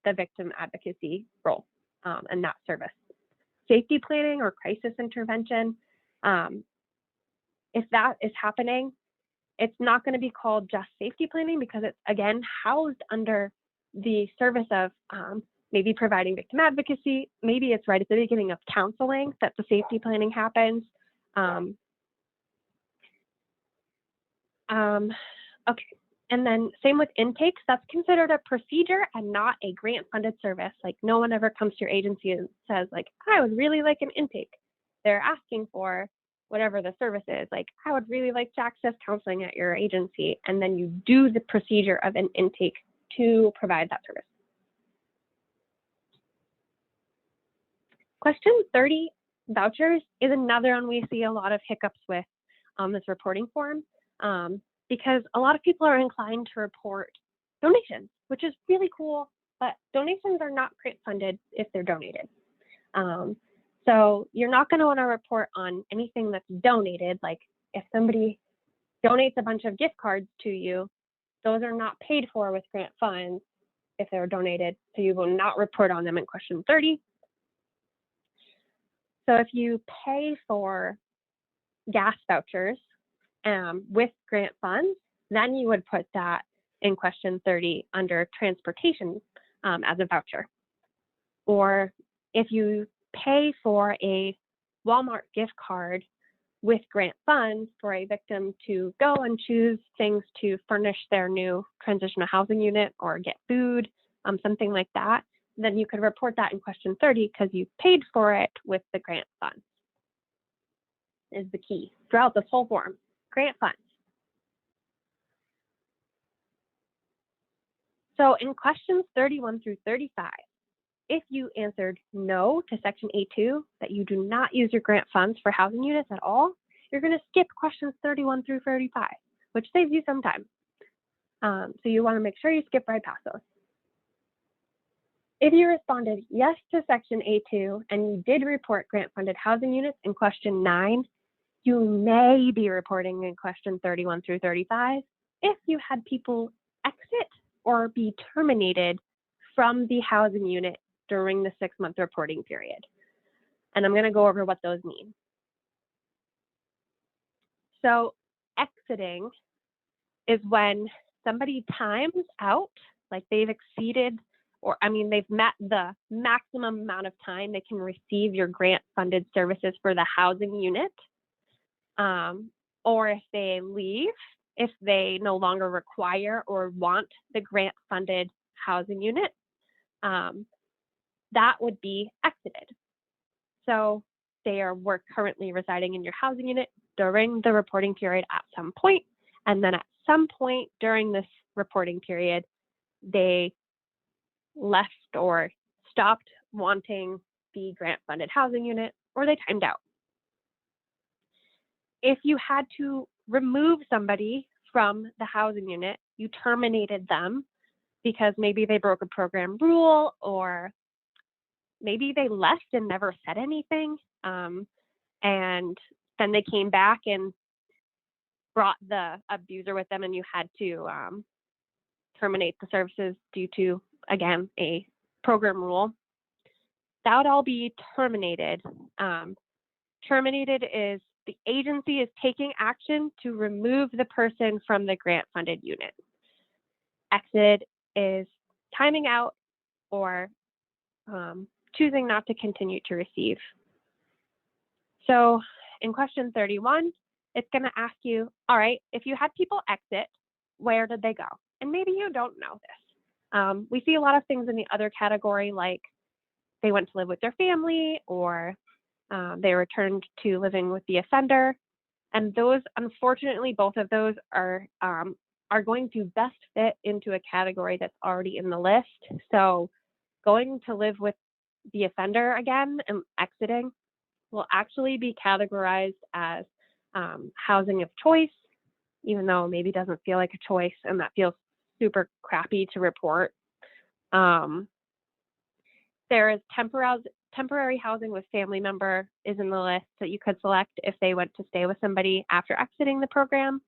the victim advocacy role and that service. Safety planning or crisis intervention, if that is happening, it's not going to be called just safety planning because it's, again, housed under the service of maybe providing victim advocacy. Maybe it's right at the beginning of counseling that the safety planning happens. Okay, and then same with intakes. That's considered a procedure and not a grant-funded service. Like, no one ever comes to your agency and says, like, I would really like an intake. They're asking for whatever the service is. Like, I would really like to access counseling at your agency. And then you do the procedure of an intake to provide that service. Question 30, vouchers, is another one we see a lot of hiccups with on this reporting form. Because a lot of people are inclined to report donations, which is really cool, but donations are not grant funded if they're donated. So you're not going to want to report on anything that's donated. Like if somebody donates a bunch of gift cards to you, those are not paid for with grant funds if they're donated. So you will not report on them in question 30. So if you pay for gas vouchers with grant funds, then you would put that in question 30 under transportation as a voucher. Or if you pay for a Walmart gift card with grant funds for a victim to go and choose things to furnish their new transitional housing unit or get food, something like that, then you could report that in question 30 because you paid for it with the grant funds. Is the key throughout this whole form. Grant funds. So in questions 31 through 35, if you answered no to section A2, that you do not use your grant funds for housing units at all, you're going to skip questions 31 through 35, which saves you some time. So you want to make sure you skip right past those. If you responded yes to section A2 and you did report grant funded housing units in question 9, you may be reporting in question 31 through 35 if you had people exit or be terminated from the housing unit during the 6-month reporting period. And I'm going to go over what those mean. So exiting is when somebody times out, like they've exceeded or they've met the maximum amount of time they can receive your grant-funded services for the housing unit, or if they leave, if they no longer require or want the grant-funded housing unit, that would be exited. So they were currently residing in your housing unit during the reporting period at some point, and then at some point during this reporting period, they left or stopped wanting the grant-funded housing unit, or they timed out. If you had to remove somebody from the housing unit, you terminated them because maybe they broke a program rule, or maybe they left and never said anything, and then they came back and brought the abuser with them, and you had to terminate the services due to, again, a program rule. That would all be terminated. Terminated is the agency is taking action to remove the person from the grant-funded unit. Exited is timing out or choosing not to continue to receive. So in question 31, it's going to ask you, all right, if you had people exit, where did they go? And maybe you don't know this. We see a lot of things in the other category, like they went to live with their family, or they returned to living with the offender. And those, unfortunately, both of those are going to best fit into a category that's already in the list. So going to live with the offender again and exiting will actually be categorized as housing of choice, even though maybe doesn't feel like a choice, and that feels super crappy to report. There is temporary housing with family member is in the list that you could select if they went to stay with somebody after exiting the program.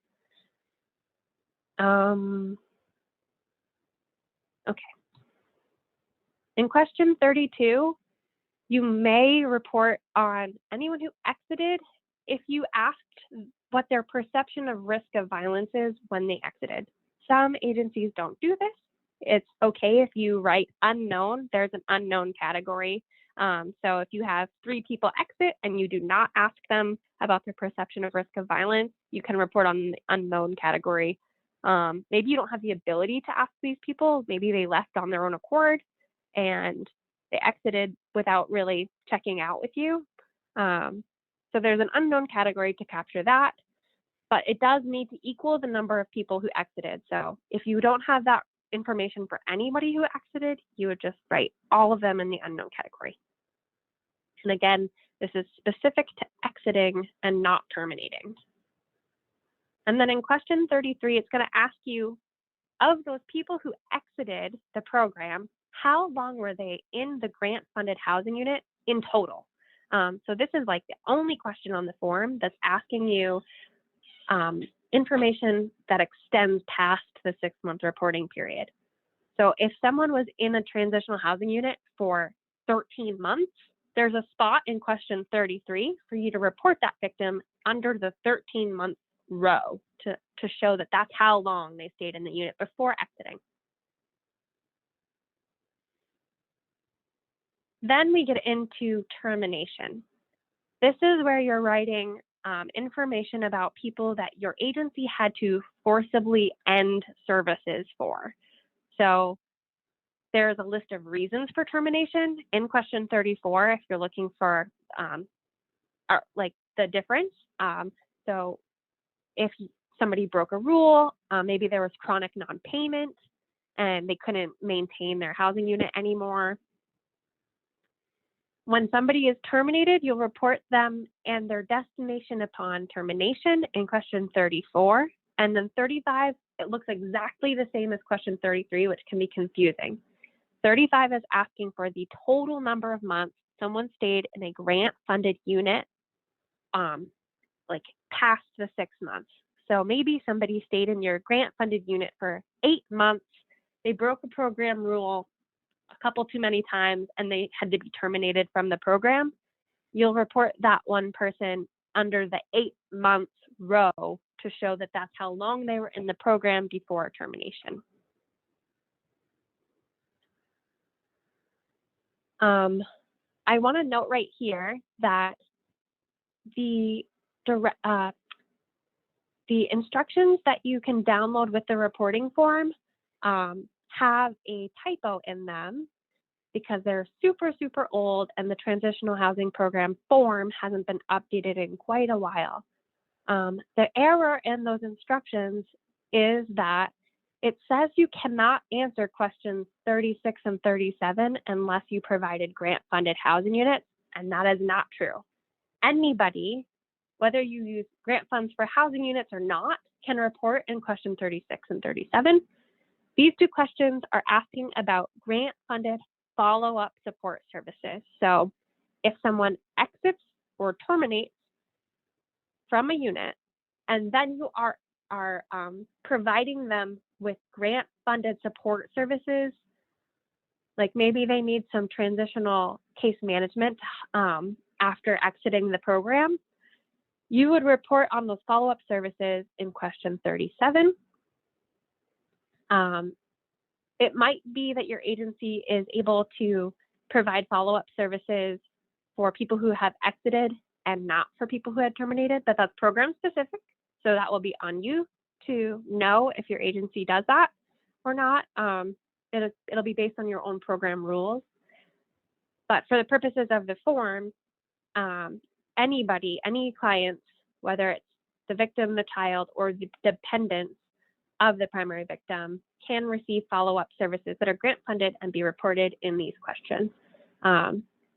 Okay. In question 32, you may report on anyone who exited if you asked what their perception of risk of violence is when they exited. Some agencies don't do this. It's okay if you write unknown. There's an unknown category. So if you have 3 people exit and you do not ask them about their perception of risk of violence, you can report on the unknown category. Maybe you don't have the ability to ask these people. Maybe they left on their own accord and they exited without really checking out with you. So there's an unknown category to capture that, but it does need to equal the number of people who exited. So if you don't have that information for anybody who exited, you would just write all of them in the unknown category. And again, this is specific to exiting and not terminating. And then in question 33, it's going to ask you, of those people who exited the program, how long were they in the grant-funded housing unit in total? So this is like the only question on the form that's asking you information that extends past the 6-month reporting period. So if someone was in a transitional housing unit for 13 months, there's a spot in question 33 for you to report that victim under the 13-month row to show that that's how long they stayed in the unit before exiting. Then we get into termination. This is where you're writing information about people that your agency had to forcibly end services for. So there's a list of reasons for termination in question 34 if you're looking for like the difference. So if somebody broke a rule, maybe there was chronic non-payment and they couldn't maintain their housing unit anymore. When somebody is terminated, you'll report them and their destination upon termination in question 34. And then 35, it looks exactly the same as question 33, which can be confusing. 35 is asking for the total number of months someone stayed in a grant-funded unit, like past the 6 months. So maybe somebody stayed in your grant-funded unit for 8 months, they broke a program rule a couple too many times, and they had to be terminated from the program. You'll report that one person under the 8 months row to show that that's how long they were in the program before termination. I want to note right here that the instructions that you can download with the reporting form have a typo in them because they're super, super old and the Transitional Housing Program form hasn't been updated in quite a while. The error in those instructions is that it says you cannot answer questions 36 and 37 unless you provided grant-funded housing units, and that is not true. Anybody, whether you use grant funds for housing units or not, can report in question 36 and 37. These two questions are asking about grant-funded follow-up support services. So if someone exits or terminates from a unit, and then you are providing them with grant-funded support services, like maybe they need some transitional case management after exiting the program, you would report on those follow-up services in question 37. It might be that your agency is able to provide follow-up services for people who have exited and not for people who had terminated, but that's program specific. So that will be on you to know if your agency does that or not. It'll be based on your own program rules. But for the purposes of the form, anybody, any clients, whether it's the victim, the child, or the dependents of the primary victim, can receive follow-up services that are grant funded and be reported in these questions.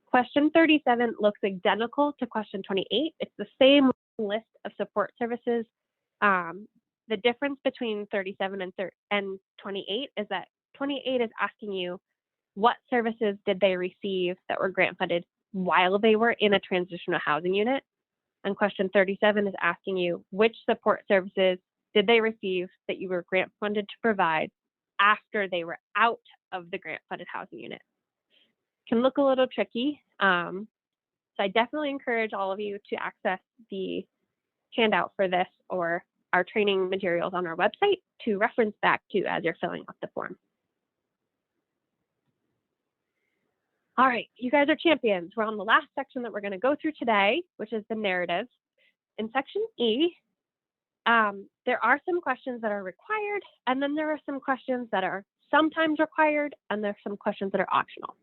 Question 37 looks identical to question 28. It's the same list of support services. The difference between 37 and 28 is that 28 is asking you what services did they receive that were grant funded while they were in a transitional housing unit. And question 37 is asking you which support services did they receive that you were grant funded to provide after they were out of the grant funded housing unit. Can look a little tricky. So I definitely encourage all of you to access the handout for this or our training materials on our website to reference back to as you're filling out the form. All right, you guys are champions. We're on the last section that we're going to go through today, which is the narrative. In section E, there are some questions that are required, and then there are some questions that are sometimes required, and there's some questions that are optional.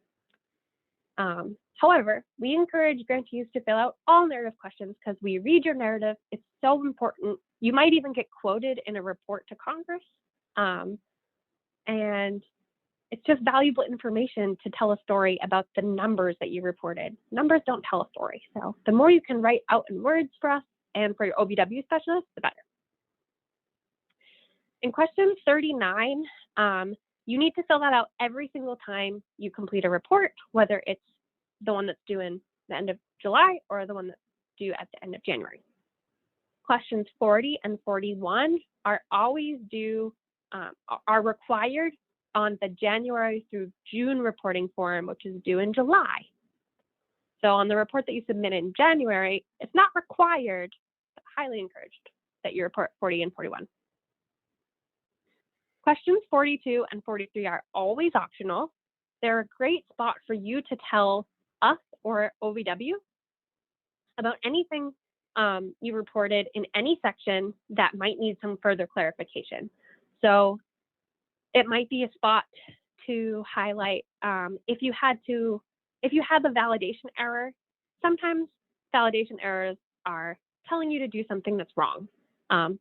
However, we encourage grantees to fill out all narrative questions because we read your narrative. It's so important. You might even get quoted in a report to Congress. And it's just valuable information to tell a story about the numbers that you reported. Numbers don't tell a story. So the more you can write out in words for us and for your OVW specialist, the better. In question 39, you need to fill that out every single time you complete a report, whether it's the one that's due in the end of July or the one that's due at the end of January. Questions 40 and 41 are always due, are required on the January through June reporting form, which is due in July. So on the report that you submit in January, it's not required, but highly encouraged that you report 40 and 41. Questions 42 and 43 are always optional. They're a great spot for you to tell us or OVW about anything you reported in any section that might need some further clarification. So it might be a spot to highlight if you had the validation error. Sometimes validation errors are telling you to do something that's wrong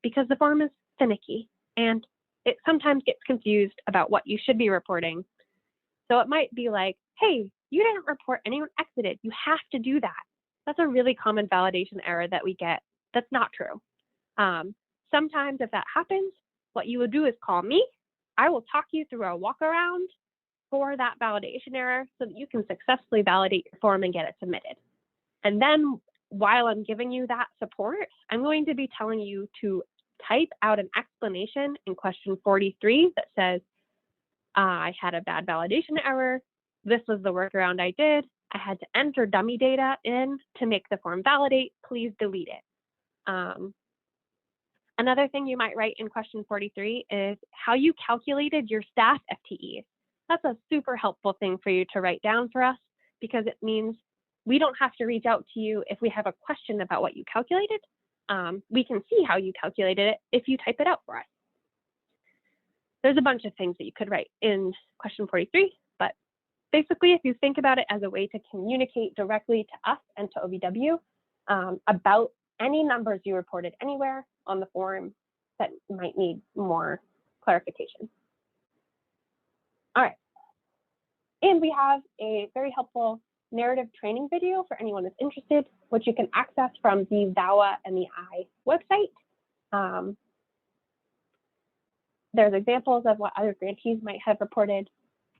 because the form is finicky and it sometimes gets confused about what you should be reporting. So it might be like, hey, you didn't report anyone exited. You have to do that. That's a really common validation error that we get. That's not true. Sometimes if that happens, what you would do is call me. I will talk you through a walk around for that validation error so that you can successfully validate your form and get it submitted. And then while I'm giving you that support, I'm going to be telling you to type out an explanation in question 43 that says, I had a bad validation error. This was the workaround I did. I had to enter dummy data in to make the form validate. Please delete it. Another thing you might write in question 43 is how you calculated your staff FTEs. That's a super helpful thing for you to write down for us because it means we don't have to reach out to you if we have a question about what you calculated. We can see how you calculated it if you type it out for us. There's a bunch of things that you could write in question 43, but basically, if you think about it as a way to communicate directly to us and to OVW about any numbers you reported anywhere on the form that might need more clarification. All right. And we have a very helpful narrative training video for anyone who's interested, which you can access from the VAWA MEI website. There's examples of what other grantees might have reported.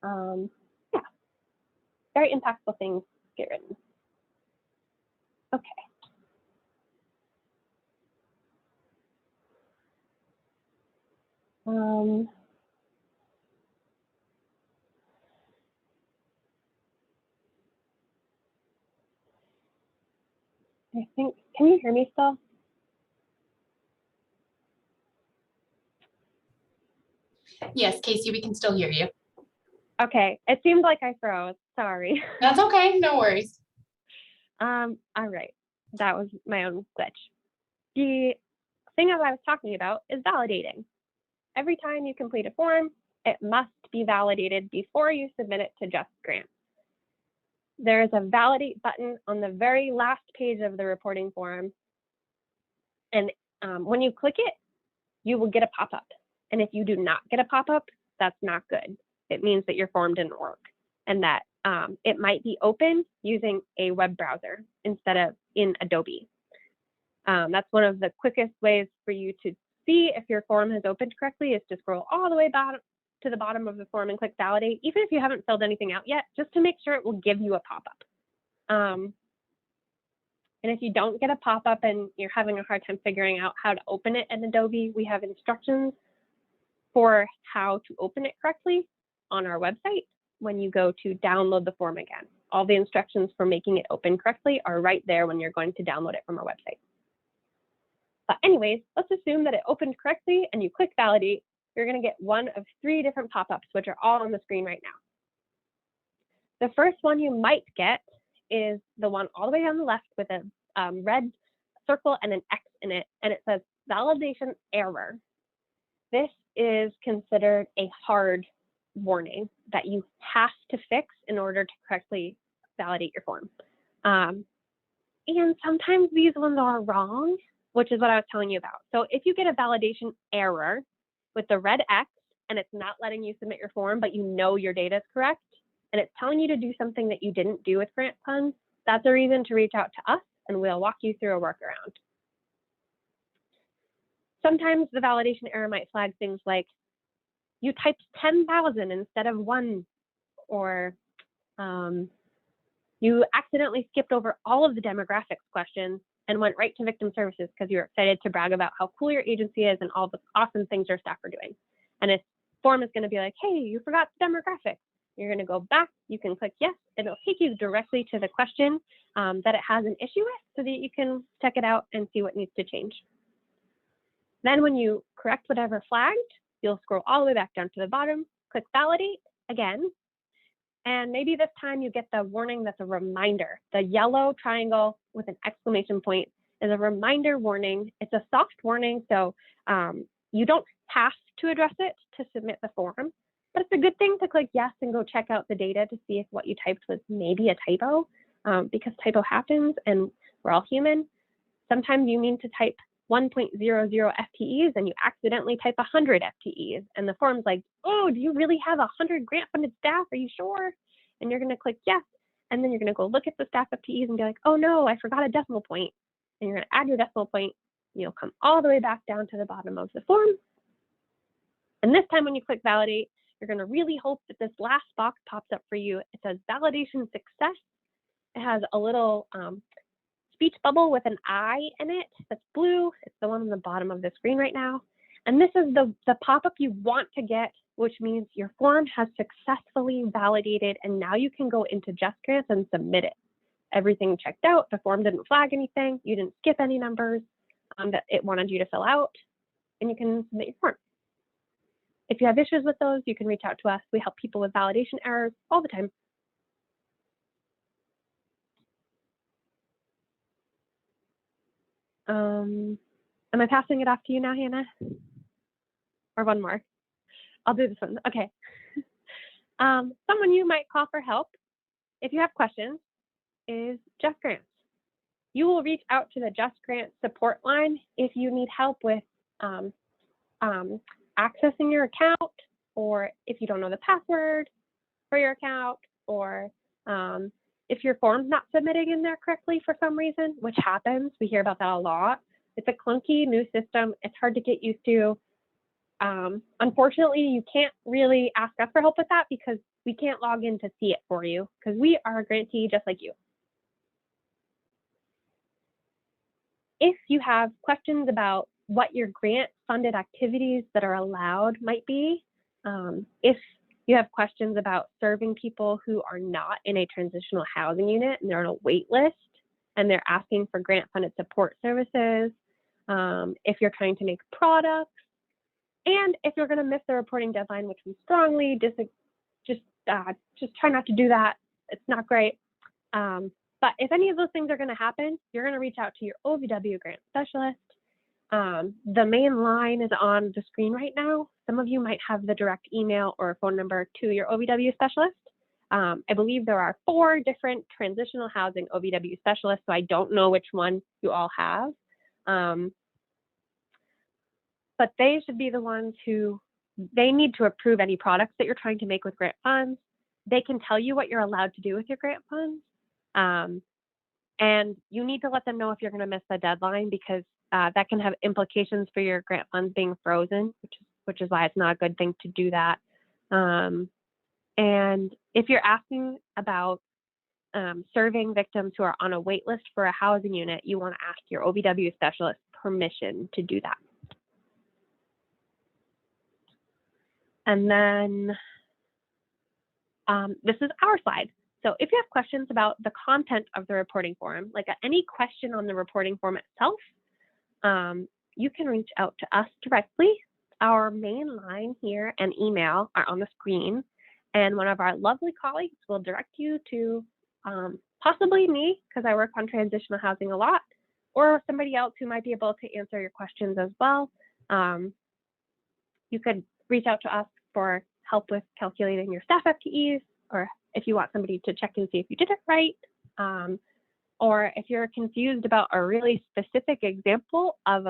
Yeah, very impactful things get written. Okay. I think, can you hear me still? Yes, Casey, we can still hear you. Okay, it seemed like I froze, sorry. That's okay, no worries. All right, that was my own glitch. The thing that I was talking about is validating. Every time you complete a form, it must be validated before you submit it to Just Grants. There is a validate button on the very last page of the reporting form. And when you click it, you will get a pop-up. And if you do not get a pop-up, that's not good. It means that your form didn't work and that it might be open using a web browser instead of in Adobe. That's one of the quickest ways for you to see if your form has opened correctly is to scroll all the way to the bottom of the form and click validate, even if you haven't filled anything out yet, just to make sure it will give you a pop-up. And if you don't get a pop-up and you're having a hard time figuring out how to open it in Adobe, we have instructions for how to open it correctly on our website when you go to download the form again. All the instructions for making it open correctly are right there when you're going to download it from our website. But anyways, let's assume that it opened correctly and you click validate. You're going to get one of 3 different pop-ups, which are all on the screen right now. The first one you might get is the one all the way on the left with a red circle and an X in it, and it says validation error. This is considered a hard warning that you have to fix in order to correctly validate your form. And sometimes these ones are wrong, which is what I was telling you about. So if you get a validation error with the red X and it's not letting you submit your form, but you know your data is correct, and it's telling you to do something that you didn't do with grant funds, that's a reason to reach out to us and we'll walk you through a workaround. Sometimes the validation error might flag things like you typed 10,000 instead of 1, or you accidentally skipped over all of the demographics questions and went right to victim services because you're excited to brag about how cool your agency is and all the awesome things your staff are doing. And this form is going to be like, hey, you forgot the demographics. You're going to go back, you can click yes, and it'll take you directly to the question that it has an issue with so that you can check it out and see what needs to change. Then when you correct whatever flagged, you'll scroll all the way back down to the bottom, click validate again, and maybe this time you get the warning that's a reminder. The yellow triangle with an exclamation point is a reminder warning. It's a soft warning, so you don't have to address it to submit the form, but it's a good thing to click yes and go check out the data to see if what you typed was maybe a typo, because typo happens and we're all human. Sometimes you mean to type 1.00 FTEs and you accidentally type 100 FTEs and the form's like, oh, do you really have 100 grant funded staff? Are you sure? And you're going to click yes. And then you're going to go look at the staff FTEs and be like, oh no, I forgot a decimal point. And you're going to add your decimal point. And you'll come all the way back down to the bottom of the form. And this time when you click validate, you're going to really hope that this last box pops up for you. It says validation success. It has a little speech bubble with an I in it that's blue. It's the one on the bottom of the screen right now. And this is the pop-up you want to get, which means your form has successfully validated and now you can go into Just Grants and submit it. Everything checked out, the form didn't flag anything, you didn't skip any numbers that it wanted you to fill out, and you can submit your form. If you have issues with those, you can reach out to us. We help people with validation errors all the time. Am I passing it off to you now, Hannah? Or one more? I'll do this one. Okay. Someone you might call for help if you have questions is Just Grants. You will reach out to the Just Grants support line if you need help with accessing your account, or if you don't know the password for your account, or if your form's not submitting in there correctly for some reason, which happens. We hear about that a lot. It's a clunky new system. It's hard to get used to. Unfortunately, you can't really ask us for help with that because we can't log in to see it for you because we are a grantee just like you. If you have questions about what your grant funded activities that are allowed might be, if you have questions about serving people who are not in a transitional housing unit and they're on a wait list and they're asking for grant funded support services, if you're trying to make products, and if you're going to miss the reporting deadline, which we strongly just try not to do that. It's not great. But if any of those things are going to happen, you're going to reach out to your OVW grant specialist. The main line is on the screen right now. Some of you might have the direct email or phone number to your OVW specialist. I believe there are 4 different transitional housing OVW specialists, so I don't know which one you all have. But they should be the ones who, they need to approve any products that you're trying to make with grant funds. They can tell you what you're allowed to do with your grant funds. And you need to let them know if you're going to miss the deadline, because that can have implications for your grant funds being frozen, which is why it's not a good thing to do that. And if you're asking about serving victims who are on a wait list for a housing unit, you want to ask your OVW specialist permission to do that. And then this is our slide. So if you have questions about the content of the reporting form, like any question on the reporting form itself, you can reach out to us directly. Our main line here and email are on the screen, and one of our lovely colleagues will direct you to possibly me, because I work on transitional housing a lot, or somebody else who might be able to answer your questions as well. You could reach out to us for help with calculating your staff FTEs, or if you want somebody to check and see if you did it right, or if you're confused about a really specific example of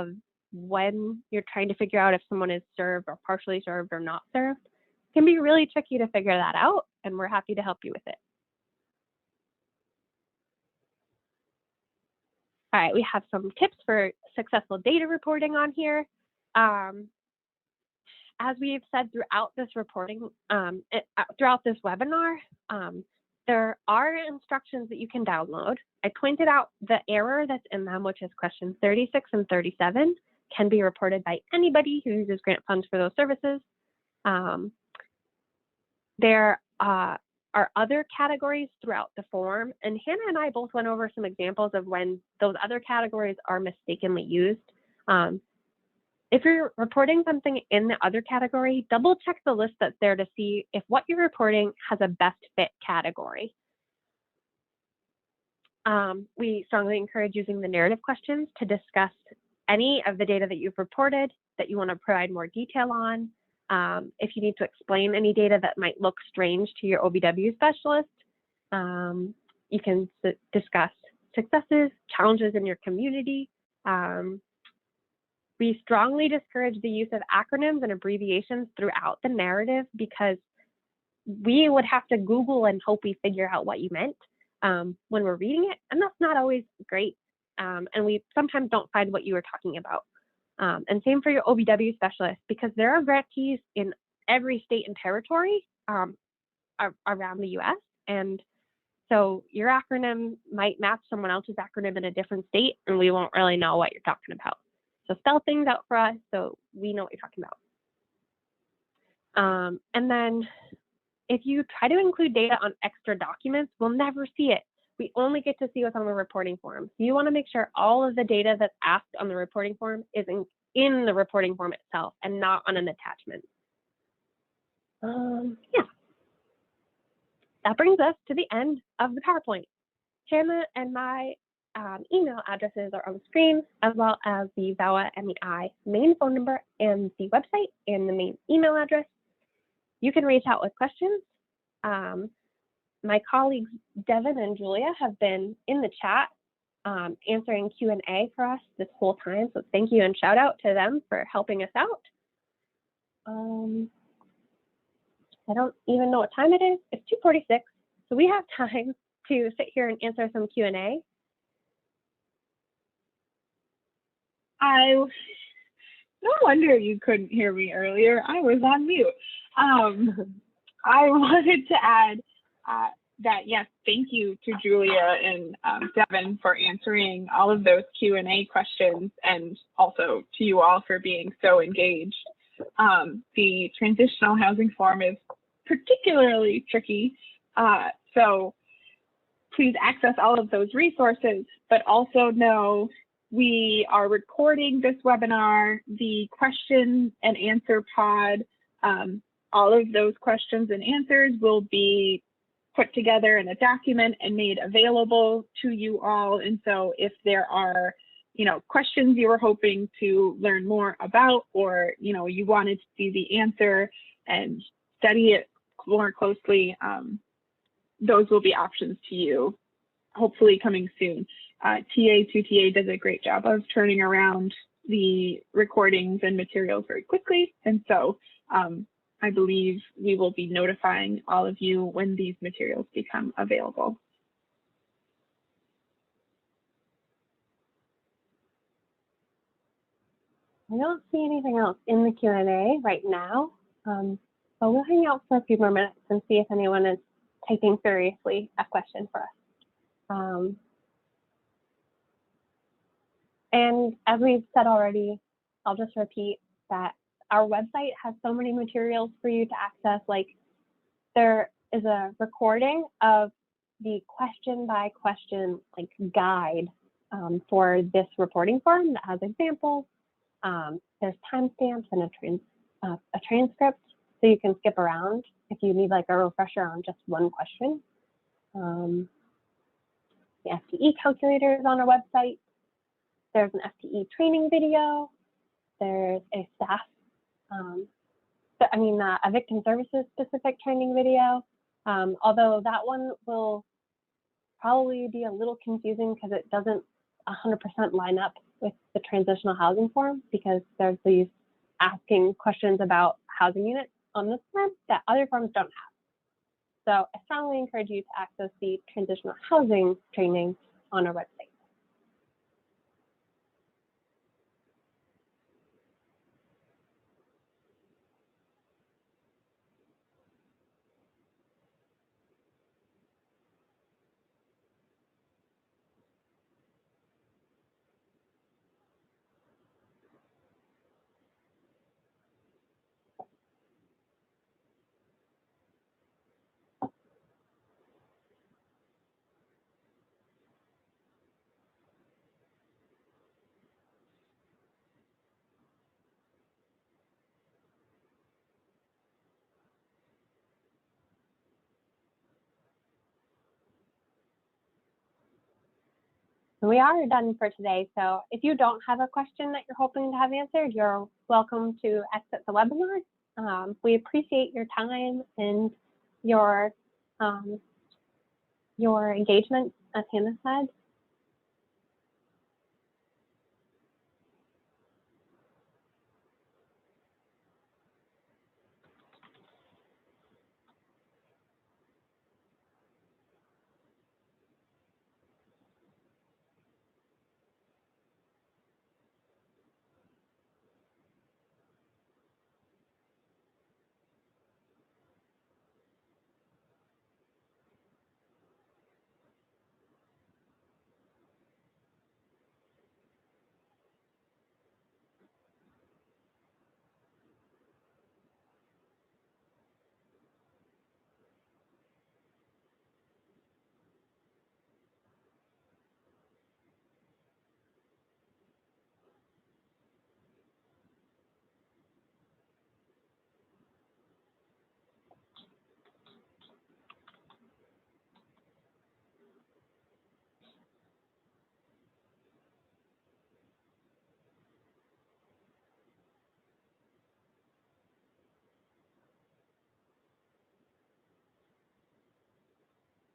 when you're trying to figure out if someone is served or partially served or not served. It can be really tricky to figure that out, and we're happy to help you with it. All right, we have some tips for successful data reporting on here. As we've said throughout this reporting, throughout this webinar, there are instructions that you can download. I pointed out the error that's in them, which is questions 36 and 37, can be reported by anybody who uses grant funds for those services. There are other categories throughout the form, and Hannah and I both went over some examples of when those other categories are mistakenly used. If you're reporting something in the other category, double check the list that's there to see if what you're reporting has a best fit category. We strongly encourage using the narrative questions to discuss any of the data that you've reported that you want to provide more detail on. If you need to explain any data that might look strange to your OVW specialist, you can discuss successes, challenges in your community. We strongly discourage the use of acronyms and abbreviations throughout the narrative, because we would have to Google and hope we figure out what you meant when we're reading it, and that's not always great. And we sometimes don't find what you were talking about. And same for your OVW specialist, because there are grantees in every state and territory around the US. And so your acronym might match someone else's acronym in a different state, and we won't really know what you're talking about. So spell things out for us so we know what you're talking about. And then if you try to include data on extra documents, we'll never see it. We only get to see what's on the reporting form. So you want to make sure all of the data that's asked on the reporting form is in the reporting form itself and not on an attachment. Yeah. That brings us to the end of the PowerPoint. Hannah and my email addresses are on the screen, as well as the VAWA MEI main phone number and the website and the main email address. You can reach out with questions. My colleagues Devin and Julia have been in the chat answering Q&A for us this whole time, so thank you and shout out to them for helping us out. I don't even know what time it is. It's 2:46, so we have time to sit here and answer some Q&A. No wonder you couldn't hear me earlier. I was on mute. I wanted to add that, yes, thank you to Julia and Devin for answering all of those Q&A questions, and also to you all for being so engaged. The transitional housing form is particularly tricky, so please access all of those resources, but also know we are recording this webinar, the question and answer pod. All of those questions and answers will be put together in a document and made available to you all. And so if there are, questions you were hoping to learn more about, or, you wanted to see the answer and study it more closely, those will be options to you, hopefully coming soon. TA2TA does a great job of turning around the recordings and materials very quickly. And so I believe we will be notifying all of you when these materials become available. I don't see anything else in the Q&A right now, so we'll hang out for a few more minutes and see if anyone is taking seriously a question for us. And as we've said already, I'll just repeat that our website has so many materials for you to access. Like, there is a recording of the question by question guide for this reporting form that has examples. There's timestamps and a transcript, so you can skip around if you need a refresher on just one question. The FTE calculator is on our website. There's an FTE training video. There's a staff, a victim services specific training video. Although that one will probably be a little confusing because it doesn't 100% line up with the transitional housing form, because there's these asking questions about housing units on this form that other forms don't have. So I strongly encourage you to access the transitional housing training on our website. We are done for today. So if you don't have a question that you're hoping to have answered, you're welcome to exit the webinar. We appreciate your time and your engagement, as Hannah said.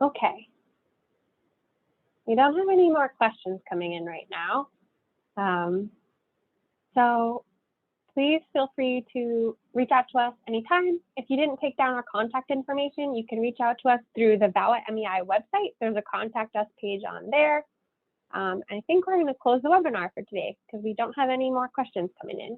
Okay. We don't have any more questions coming in right now. So please feel free to reach out to us anytime. If you didn't take down our contact information, you can reach out to us through the VAWA MEI website. There's a contact us page on there. I think we're going to close the webinar for today because we don't have any more questions coming in.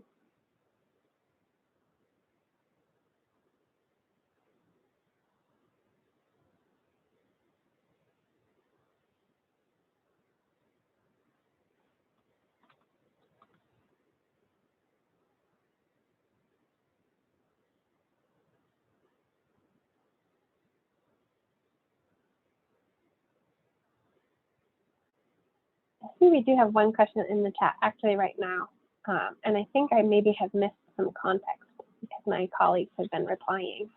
I see we do have one question in the chat actually right now. And I think I maybe have missed some context because my colleagues have been replying.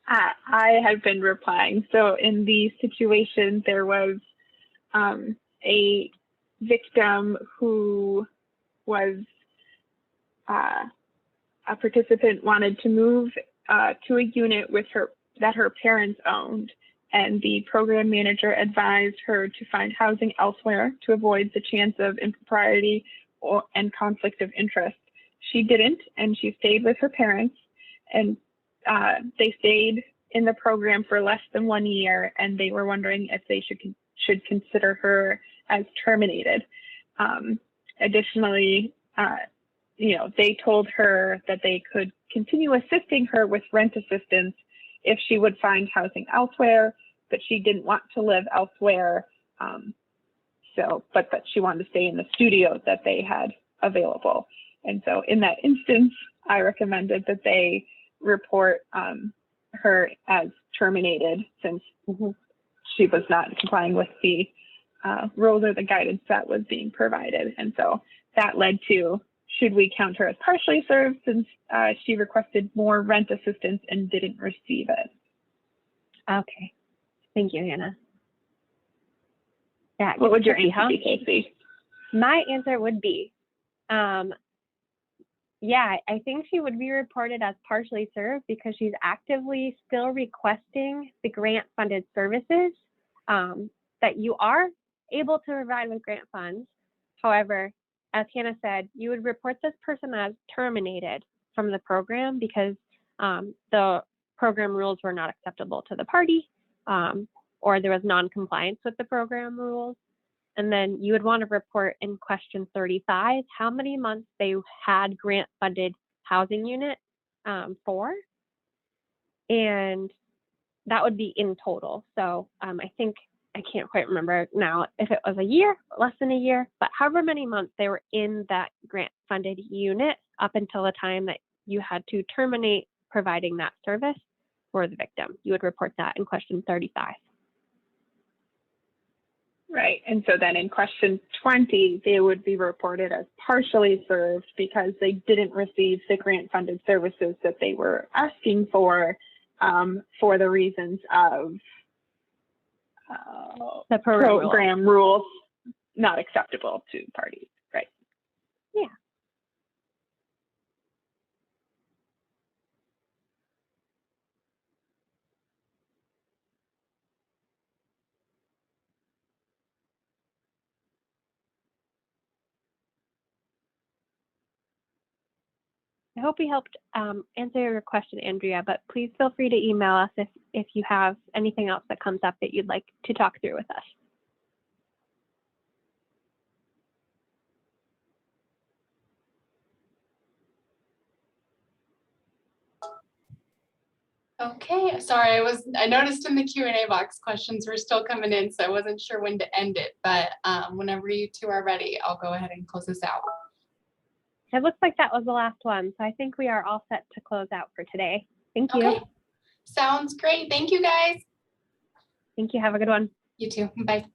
I have been replying. So in the situation, there was a victim who was a participant wanted to move to a unit with her that her parents owned, and the program manager advised her to find housing elsewhere to avoid the chance of impropriety and conflict of interest. She didn't, and she stayed with her parents, and they stayed in the program for less than 1 year, and they were wondering if they should consider her as terminated. Additionally, they told her that they could continue assisting her with rent assistance if she would find housing elsewhere, but she didn't want to live elsewhere. But that she wanted to stay in the studio that they had available. And so in that instance, I recommended that they report her as terminated since she was not complying with the rules or the guidance that was being provided. And so that led to, should we count her as partially served since she requested more rent assistance and didn't receive it? Okay, thank you, Hannah. Yeah. What would your answer be, Casey? My answer would be, yeah, I think she would be reported as partially served because she's actively still requesting the grant-funded services that you are able to provide with grant funds. However, as Hannah said, you would report this person as terminated from the program because the program rules were not acceptable to the party or there was non-compliance with the program rules. And then you would want to report in question 35 how many months they had grant-funded housing unit for, and that would be in total. So I think, I can't quite remember now if it was a year, less than a year, but however many months they were in that grant-funded unit up until the time that you had to terminate providing that service for the victim. You would report that in question 35. Right, and so then in question 20, they would be reported as partially served because they didn't receive the grant-funded services that they were asking for the reasons of the program rules not acceptable to parties, right? Yeah. I hope we helped answer your question, Andrea, but please feel free to email us if you have anything else that comes up that you'd like to talk through with us. Okay, sorry, I noticed in the Q&A box questions were still coming in, so I wasn't sure when to end it, but whenever you two are ready, I'll go ahead and close this out. It looks like that was the last one, so I think we are all set to close out for today. Thank you. Okay, sounds great. Thank you, guys. Thank you. Have a good one. You too. Bye.